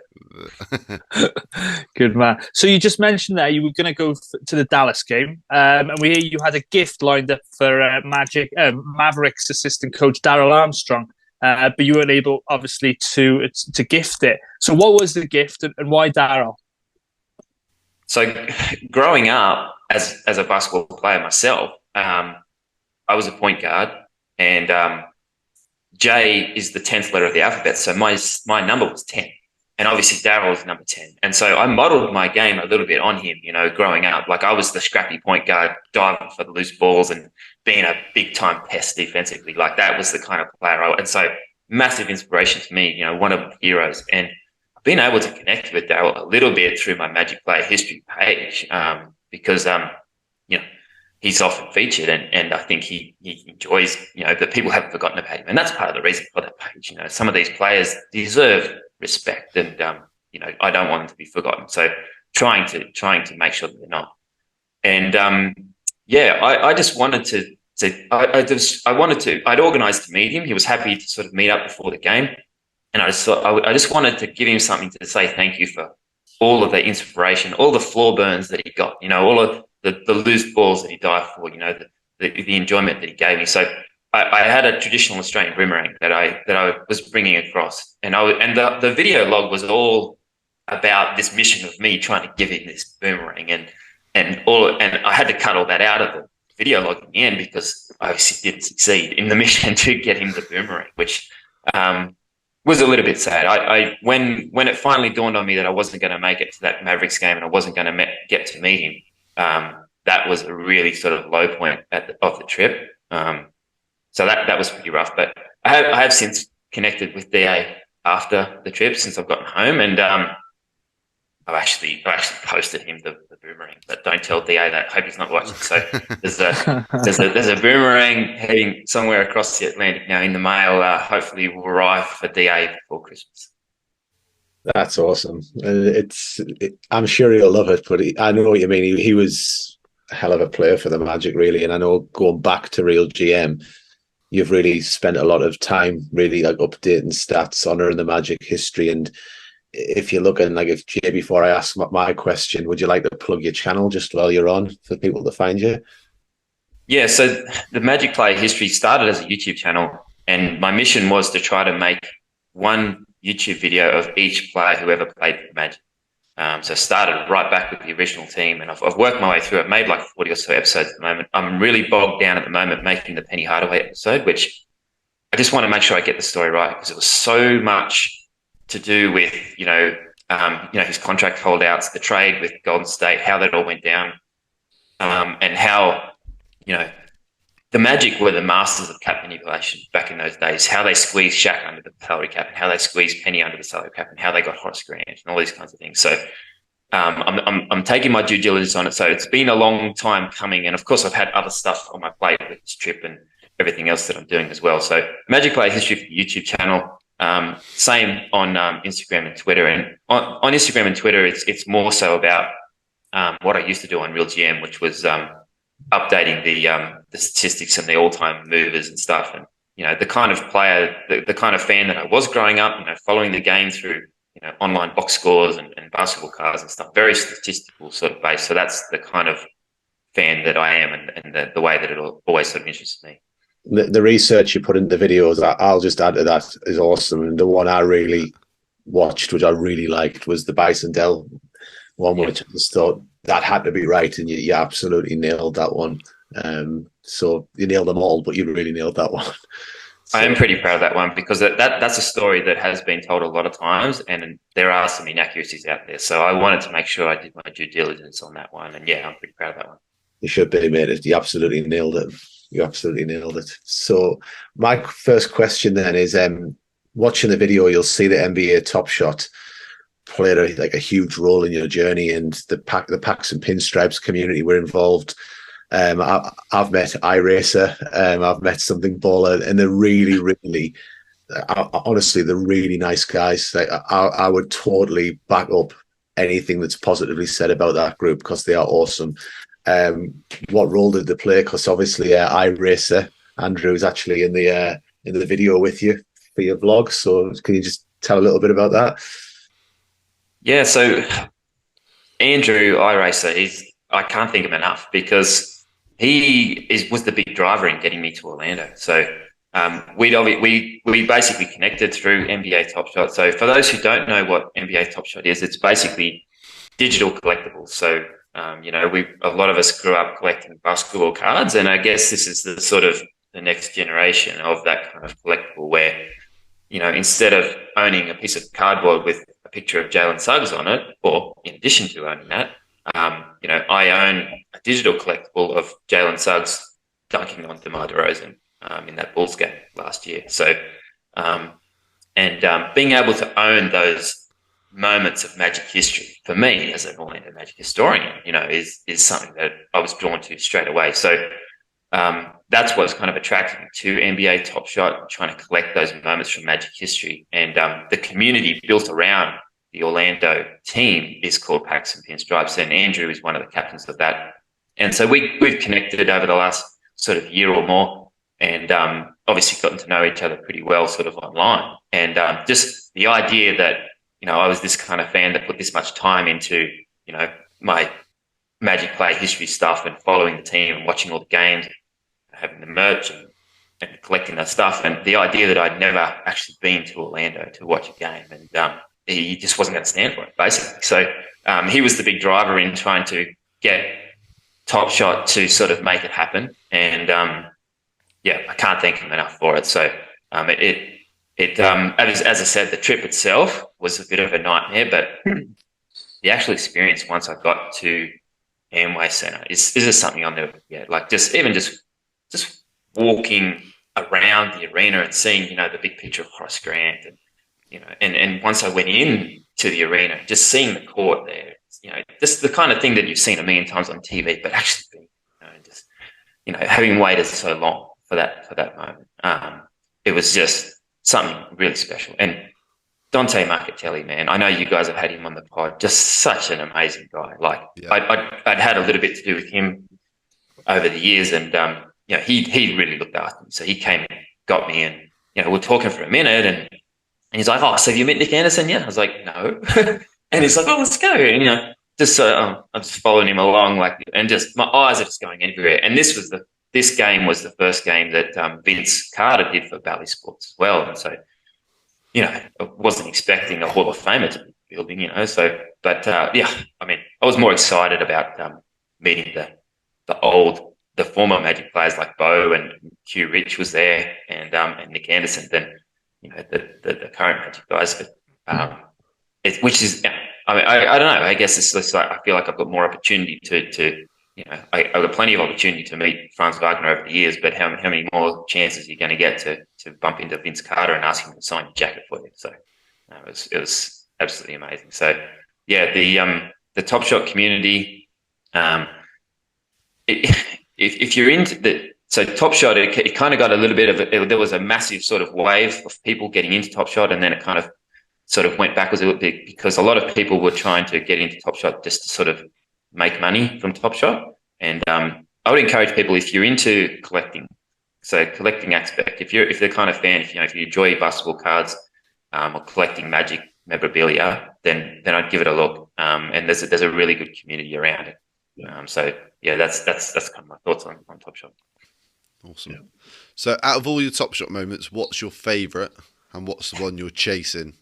good man. So you just mentioned there you were going to go to the Dallas game, and we hear you had a gift lined up for Mavericks assistant coach Daryl Armstrong, but you weren't able, obviously, to gift it. So what was the gift, and why Daryl? So growing up as a basketball player myself, I was a point guard, and J is the 10th letter of the alphabet. So my number was 10, and obviously Daryl was number 10. And so I modeled my game a little bit on him, you know, growing up. Like I was the scrappy point guard, diving for the loose balls and being a big time pest defensively. Like that was the kind of player and so massive inspiration to me, you know, one of my heroes. And I've been able to connect with Daryl a little bit through my Magic Player History page, because, you know, he's often featured, and I think he enjoys, you know, that people haven't forgotten about him. And that's part of the reason for that page. You know, some of these players deserve respect, and, you know, I don't want them to be forgotten. So trying to make sure that they're not. And, I just wanted I'd organised to meet him. He was happy to sort of meet up before the game. And I just thought I just wanted to give him something to say thank you for all of the inspiration, all the floor burns that he got, you know, all of the loose balls that he dived for, you know, the enjoyment that he gave me. So I had a traditional Australian boomerang that I was bringing across, and the video log was all about this mission of me trying to give him this boomerang, and I had to cut all that out of the video log in the end because I obviously didn't succeed in the mission to get him the boomerang, which was a little bit sad. When it finally dawned on me that I wasn't going to make it to that Mavericks game and I wasn't going to get to meet him, that was a really sort of low point of the trip. So that was pretty rough. But I have since connected with DA after the trip since I've gotten home, and I've actually posted him the boomerang. But don't tell DA that. I hope he's not watching. So there's a boomerang heading somewhere across the Atlantic now in the mail. Hopefully, will arrive for DA before Christmas. That's awesome. I'm sure he'll love it, but I know what you mean. He was a hell of a player for the Magic, really. And I know going back to Real GM, you've really spent a lot of time really like updating stats, honouring the Magic history. And if you're looking, like if Jay, before I ask my question, would you like to plug your channel just while you're on for people to find you? Yeah, so the Magic Player History started as a YouTube channel, and my mission was to try to make one YouTube video of each player who ever played for the Magic. So I started right back with the original team, and I've worked my way through it. Made like 40 or so episodes at the moment. I'm really bogged down at the moment making the Penny Hardaway episode, which I just want to make sure I get the story right because it was so much to do with, his contract holdouts, the trade with Golden State, how that all went down, and how, the Magic were the masters of cap manipulation back in those days, how they squeezed Shaq under the salary cap and how they squeezed Penny under the salary cap and how they got Horace Grant and all these kinds of things. So I'm taking my due diligence on it. So it's been a long time coming. And of course, I've had other stuff on my plate with this trip and everything else that I'm doing as well. So Magic Player History for the YouTube channel. Same on Instagram and Twitter. And on Instagram and Twitter, it's more so about what I used to do on Real GM, which was updating the statistics and the all-time movers and stuff. And, the kind of player, the kind of fan that I was growing up, following the game through, online box scores and basketball cards and stuff, very statistical sort of base. So that's the kind of fan that I am and the way that it always sort of interests me. The research you put into the videos, I'll just add to that, is awesome. And the one I really watched, which I really liked, was the Bison Dell one which I just thought that had to be right, and you absolutely nailed that one. So you nailed them all, but you really nailed that one. So, I am pretty proud of that one because that's a story that has been told a lot of times, and there are some inaccuracies out there. So I wanted to make sure I did my due diligence on that one, and yeah, I'm pretty proud of that one. you should be, mate. You absolutely nailed it. You absolutely nailed it. So my first question then is, watching the video, you'll see the NBA Top Shot played a huge role in your journey, and the Packs and Pinstripes community were involved. I've met iRacer, I've met Something Baller, and they're really, really, honestly, they're really nice guys. I would totally back up anything that's positively said about that group because they are awesome. What role did they play? Because obviously, iRacer, Andrew, is actually in the video with you for your vlog. So can you just tell a little bit about that? Yeah, so Andrew iRacer, I can't think of him enough because he was the big driver in getting me to Orlando. So we basically connected through NBA Top Shot. So for those who don't know what NBA Top Shot is, it's basically digital collectibles. So a lot of us grew up collecting basketball cards, and I guess this is the sort of the next generation of that kind of collectible where, instead of owning a piece of cardboard with a picture of Jalen Suggs on it, or in addition to owning that, I own a digital collectible of Jalen Suggs dunking on DeMar DeRozan in that Bulls game last year. So, being able to own those moments of Magic history for me as an Orlando Magic historian, is something that I was drawn to straight away. So that's what's kind of attracted me to NBA Top Shot, trying to collect those moments from Magic history. And the community built around the Orlando team is called Packs and Pinstripes, and Andrew is one of the captains of that. And so we've connected over the last sort of year or more, and obviously gotten to know each other pretty well sort of online. And just the idea that, I was this kind of fan that put this much time into, my Magic Player History stuff and following the team and watching all the games, having the merch and collecting that stuff. And the idea that I'd never actually been to Orlando to watch a game, and he just wasn't going to stand for it, basically. So he was the big driver in trying to get Top Shot to sort of make it happen. And I can't thank him enough for it. So as I said, the trip itself was a bit of a nightmare, but the actual experience once I got to Amway Center is just something I'll never forget. Like just walking around the arena and seeing, the big picture of Horace Grant, and once I went in to the arena, just seeing the court there, just the kind of thing that you've seen a million times on TV, but actually being, having waited so long for that moment, it was just something really special. And Dante Marchitelli, man, I know you guys have had him on the pod, just such an amazing guy. Like I'd had a little bit to do with him over the years, and he really looked after me. So he came and got me, and we're talking for a minute, and he's like, "Oh, so have you met Nick Anderson yet?" I was like, "No," and he's like, "Oh, let's go." And I'm just following him along, and just my eyes are just going everywhere. And this game was the first game that Vince Carter did for Bally Sports as well, and so. I wasn't expecting a Hall of Famer to be building, I was more excited about meeting the former Magic players like Bo and Q Rich was there, and Nick Anderson than the current Magic guys. But which is, I don't know. I guess it's just like I feel like I've got more opportunity to I've got plenty of opportunity to meet Franz Wagner over the years, but how many more chances are you going to get to bump into Vince Carter and ask him to sign your jacket for you? So it was absolutely amazing. So yeah, the Top Shot community, if you're into Top Shot, it kind of got a little bit of there was a massive sort of wave of people getting into Top Shot, and then it kind of sort of went backwards a little bit because a lot of people were trying to get into Top Shot just to sort of make money from Top Shot. And I would encourage people, if you're into collecting, so collecting aspect, if they're kind of fan, if you enjoy basketball cards or collecting Magic memorabilia, then I'd give it a look. And there's a really good community around it. So yeah, that's kind of my thoughts on Top Shot. Awesome. Yeah. So out of all your Top Shot moments, what's your favourite and what's the one you're chasing?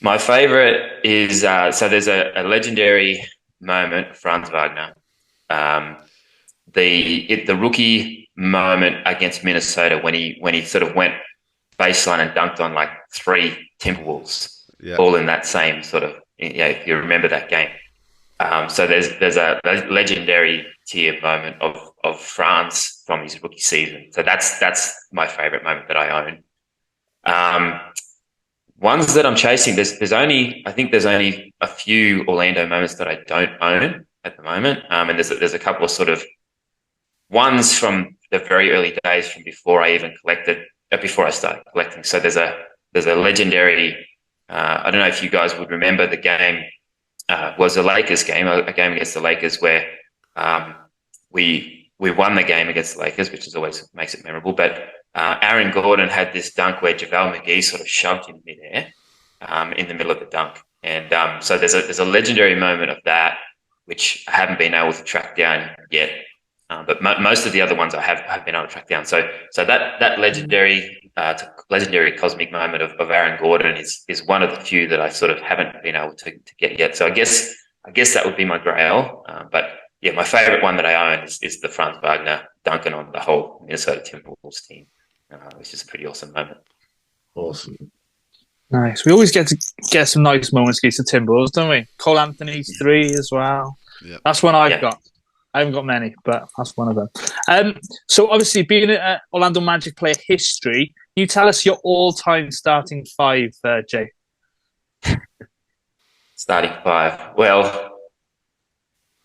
My favourite is so there's a legendary moment, Franz Wagner. The rookie moment against Minnesota when he sort of went baseline and dunked on like 3 Timberwolves, all in that same sort of, if you remember that game. So there's a legendary tier moment of France from his rookie season. So that's my favourite moment that I own. Ones that I'm chasing, there's only a few Orlando moments that I don't own at the moment, and there's a couple of sort of ones from the very early days from before I even before I started collecting. So there's a legendary. I don't know if you guys would remember the game. Was a Lakers game, a game against the Lakers where we won the game against the Lakers, which is always makes it memorable. But Aaron Gordon had this dunk where JaVale McGee sort of shoved him midair in the middle of the dunk. And so there's a legendary moment of that, which I haven't been able to track down yet. But most of the other ones I have been able to track down. So that legendary cosmic moment of Aaron Gordon is one of the few that I sort of haven't been able to get yet. So I guess that would be my grail. But yeah, my favorite one that I own is the Franz Wagner dunking on the whole Minnesota Timberwolves team, which is a pretty awesome moment. Awesome. Nice. We always get to get some nice moments against the Timberwolves, don't we? Cole Anthony's 3 as well. Yep. That's one I've got. I haven't got many, but that's one of them. So obviously, being at Orlando Magic Player History, can you tell us your all-time starting 5, Jay? Starting 5. Well,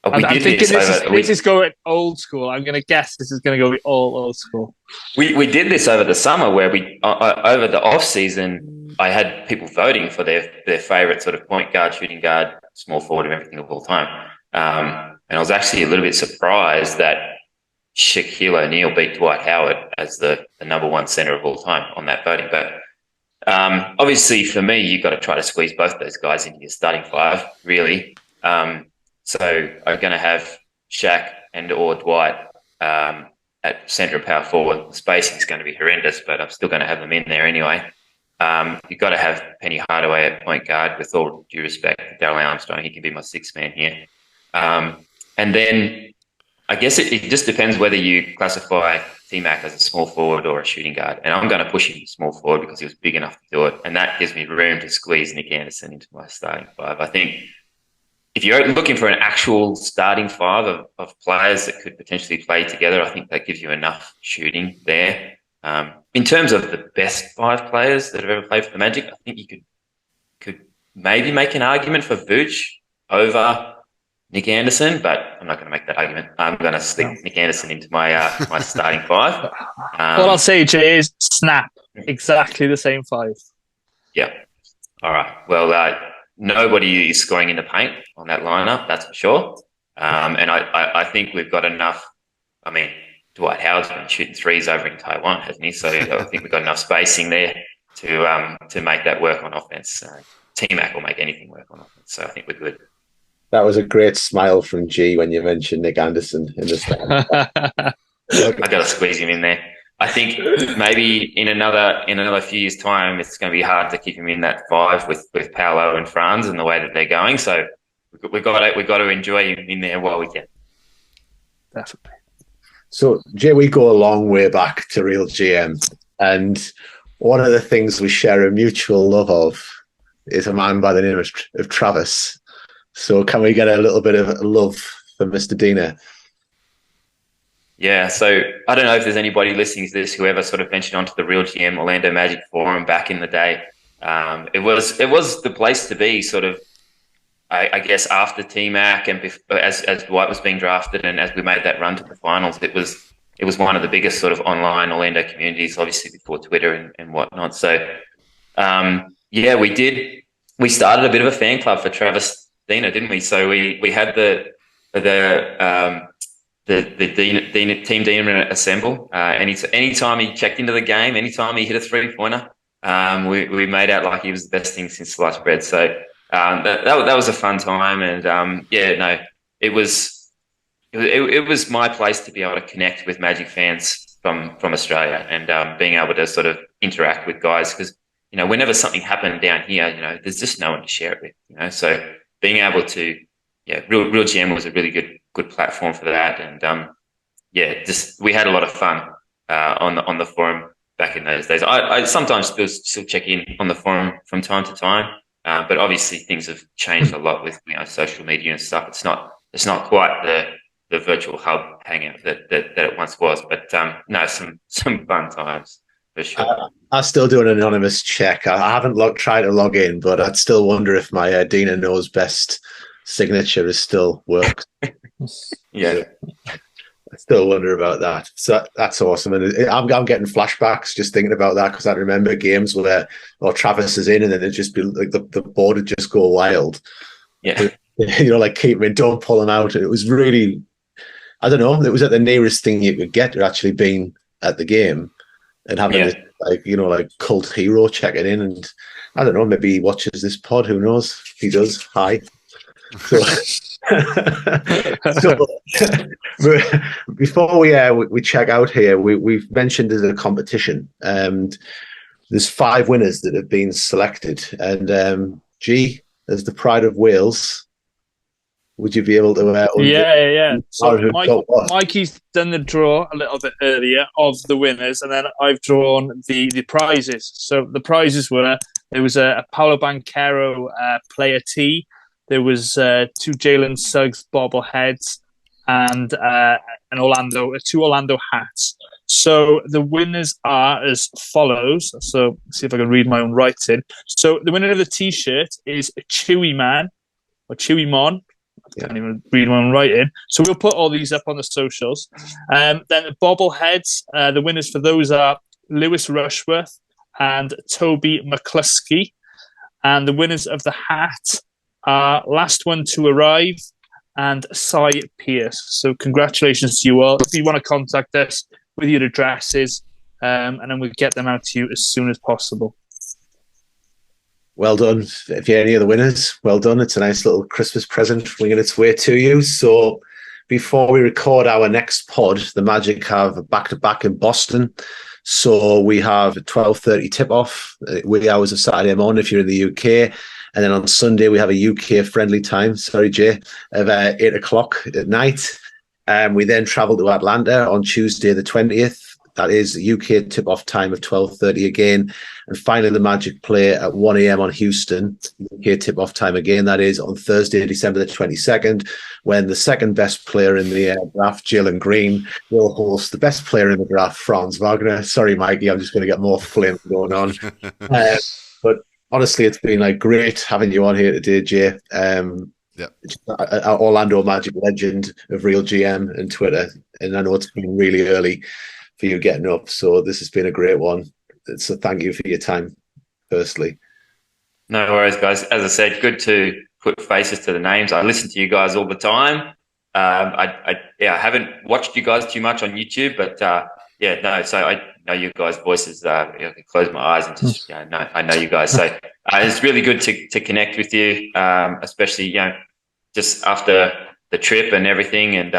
I'm thinking this is going old school. I'm going to guess this is going to go all old school. We did this over the summer where we over the off season, I had people voting for their favorite sort of point guard, shooting guard, small forward, and everything of all time. And I was actually a little bit surprised that Shaquille O'Neal beat Dwight Howard as the number 1 center of all time on that voting. But obviously for me, you've got to try to squeeze both those guys into your starting 5, really. So I'm going to have Shaq and or Dwight at center and power forward. The spacing is going to be horrendous, but I'm still going to have them in there anyway. You've got to have Penny Hardaway at point guard, with all due respect to Darrell Armstrong. He can be my 6th man here. And then I guess it just depends whether you classify T-Mac as a small forward or a shooting guard. And I'm going to push him to small forward because he was big enough to do it. And that gives me room to squeeze Nick Anderson into my starting 5. I think if you're looking for an actual starting 5 of players that could potentially play together, I think that gives you enough shooting there. In terms of the best 5 players that have ever played for the Magic, I think you could maybe make an argument for Vooch over Nick Anderson, but I'm not going to make that argument. I'm going to stick Nick Anderson into my my starting 5. What I'll say, Jay, is snap. Exactly the same 5. Yeah. All right. Well, nobody is scoring in the paint on that lineup, that's for sure. And I think we've got enough. I mean, Dwight Howard's been shooting 3s over in Taiwan, hasn't he? So I think we've got enough spacing there to make that work on offense. T-Mac will make anything work on offense, so I think we're good. That was a great smile from G when you mentioned Nick Anderson in the start. I got to squeeze him in there. I think maybe in another few years' time, it's going to be hard to keep him in that 5 with Paolo and Franz and the way that they're going. So we got to enjoy him in there while we can. Definitely. So Jay, we go a long way back to Real GM, and one of the things we share a mutual love of is a man by the name of Travis. So can we get a little bit of love for Mr. Dina? Yeah, so I don't know if there's anybody listening to this who ever sort of ventured onto the Real GM Orlando Magic forum back in the day. It was the place to be, sort of, I guess, after T-Mac and as Dwight was being drafted and as we made that run to the finals. It was one of the biggest sort of online Orlando communities, obviously before Twitter and whatnot. So, yeah, we started a bit of a fan club for Travis Dina, didn't we? So we had the Team Dina assemble. Anytime he checked into the game, anytime he hit a 3-pointer, we made out like he was the best thing since sliced bread. So that was a fun time, and it was my place to be able to connect with Magic fans from Australia and being able to sort of interact with guys because whenever something happened down here, there's just no one to share it with, so being able to, Real GM was a really good platform for that. And, we had a lot of fun on the forum back in those days. I sometimes still check in on the forum from time to time, but obviously things have changed a lot with social media and stuff. It's not quite the virtual hub hangout that it once was, but no, some fun times for sure. I still do an anonymous check. I haven't tried to log in, but I'd still wonder if my Dina Knows Best signature is still works. Yeah. I still wonder about that. So that's awesome. And I'm getting flashbacks just thinking about that, because I remember games where Travis is in and then it'd just be like the board would just go wild. Yeah. Like keep him in, don't pull him out. And it was really, I don't know, it was at the nearest thing you could get to actually being at the game and having this, like cult hero checking in. And I don't know, maybe he watches this pod, who knows? If he does, hi. So, before we check out here, we've mentioned there's a competition, and there's 5 winners that have been selected. And G, as the pride of Wales, would you be able to? Yeah. So Mikey's done the draw a little bit earlier of the winners, and then I've drawn the prizes. So the prizes were, there was a Paolo Banchero player tee. There was 2 Jalen Suggs bobbleheads and 2 Orlando hats. So the winners are as follows. So let's see if I can read my own writing. So the winner of the T-shirt is Chewymon. I can't even read my own writing. So we'll put all these up on the socials. Then the bobbleheads, the winners for those are Lewis Rushworth and Toby McKluskie. And the winners of the hat are Lastonetoarrive and Pearce. So congratulations to you all. If you want to contact us with your addresses, and then we'll get them out to you as soon as possible. Well done. If you're any of the winners, well done. It's a nice little Christmas present winging its way to you. So before we record our next pod, the Magic have a back-to-back in Boston. So we have a 12:30 tip-off, wee hours of Saturday morning if you're in the UK. And then on Sunday, we have a UK-friendly time, sorry, Jay, of 8 o'clock at night. We then travel to Atlanta on Tuesday the 20th. That is UK tip-off time of 12:30 again. And finally, the Magic play at 1 a.m. on Houston, UK tip-off time again. That is on Thursday, December the 22nd, when the second best player in the draft, Jalen Green, will host the best player in the draft, Franz Wagner. Sorry, Mikey, I'm just going to get more flame going on. But honestly, it's been great having you on here today, Jay. Orlando Magic legend of Real GM and Twitter. And I know it's been really early for you getting up, so this has been a great one. So thank you for your time, firstly. No worries, guys. As I said, good to put faces to the names. I listen to you guys all the time. I haven't watched you guys too much on YouTube, but so I know you guys' voices. I can close my eyes and just I know you guys. So it's really good to connect with you, especially just after the trip and everything, and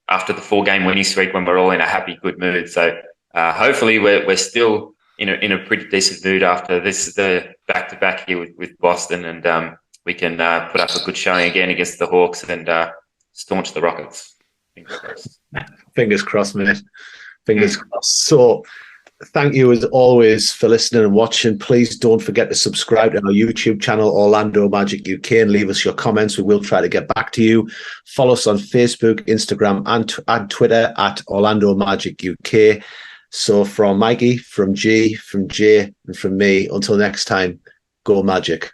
after the 4-game winning streak when we're all in a happy, good mood. So hopefully we're still in a pretty decent mood after this, the back-to-back here with Boston, and we can put up a good showing again against the Hawks and staunch the Rockets. Fingers crossed. Fingers crossed, mate. Fingers crossed. So thank you as always for listening and watching. Please don't forget to subscribe to our YouTube channel, Orlando Magic UK, and leave us your comments. We will try to get back to you. Follow us on Facebook, Instagram, and Twitter at Orlando Magic UK. So from Mikey, from G, from Jay, and from me, until next time, go Magic.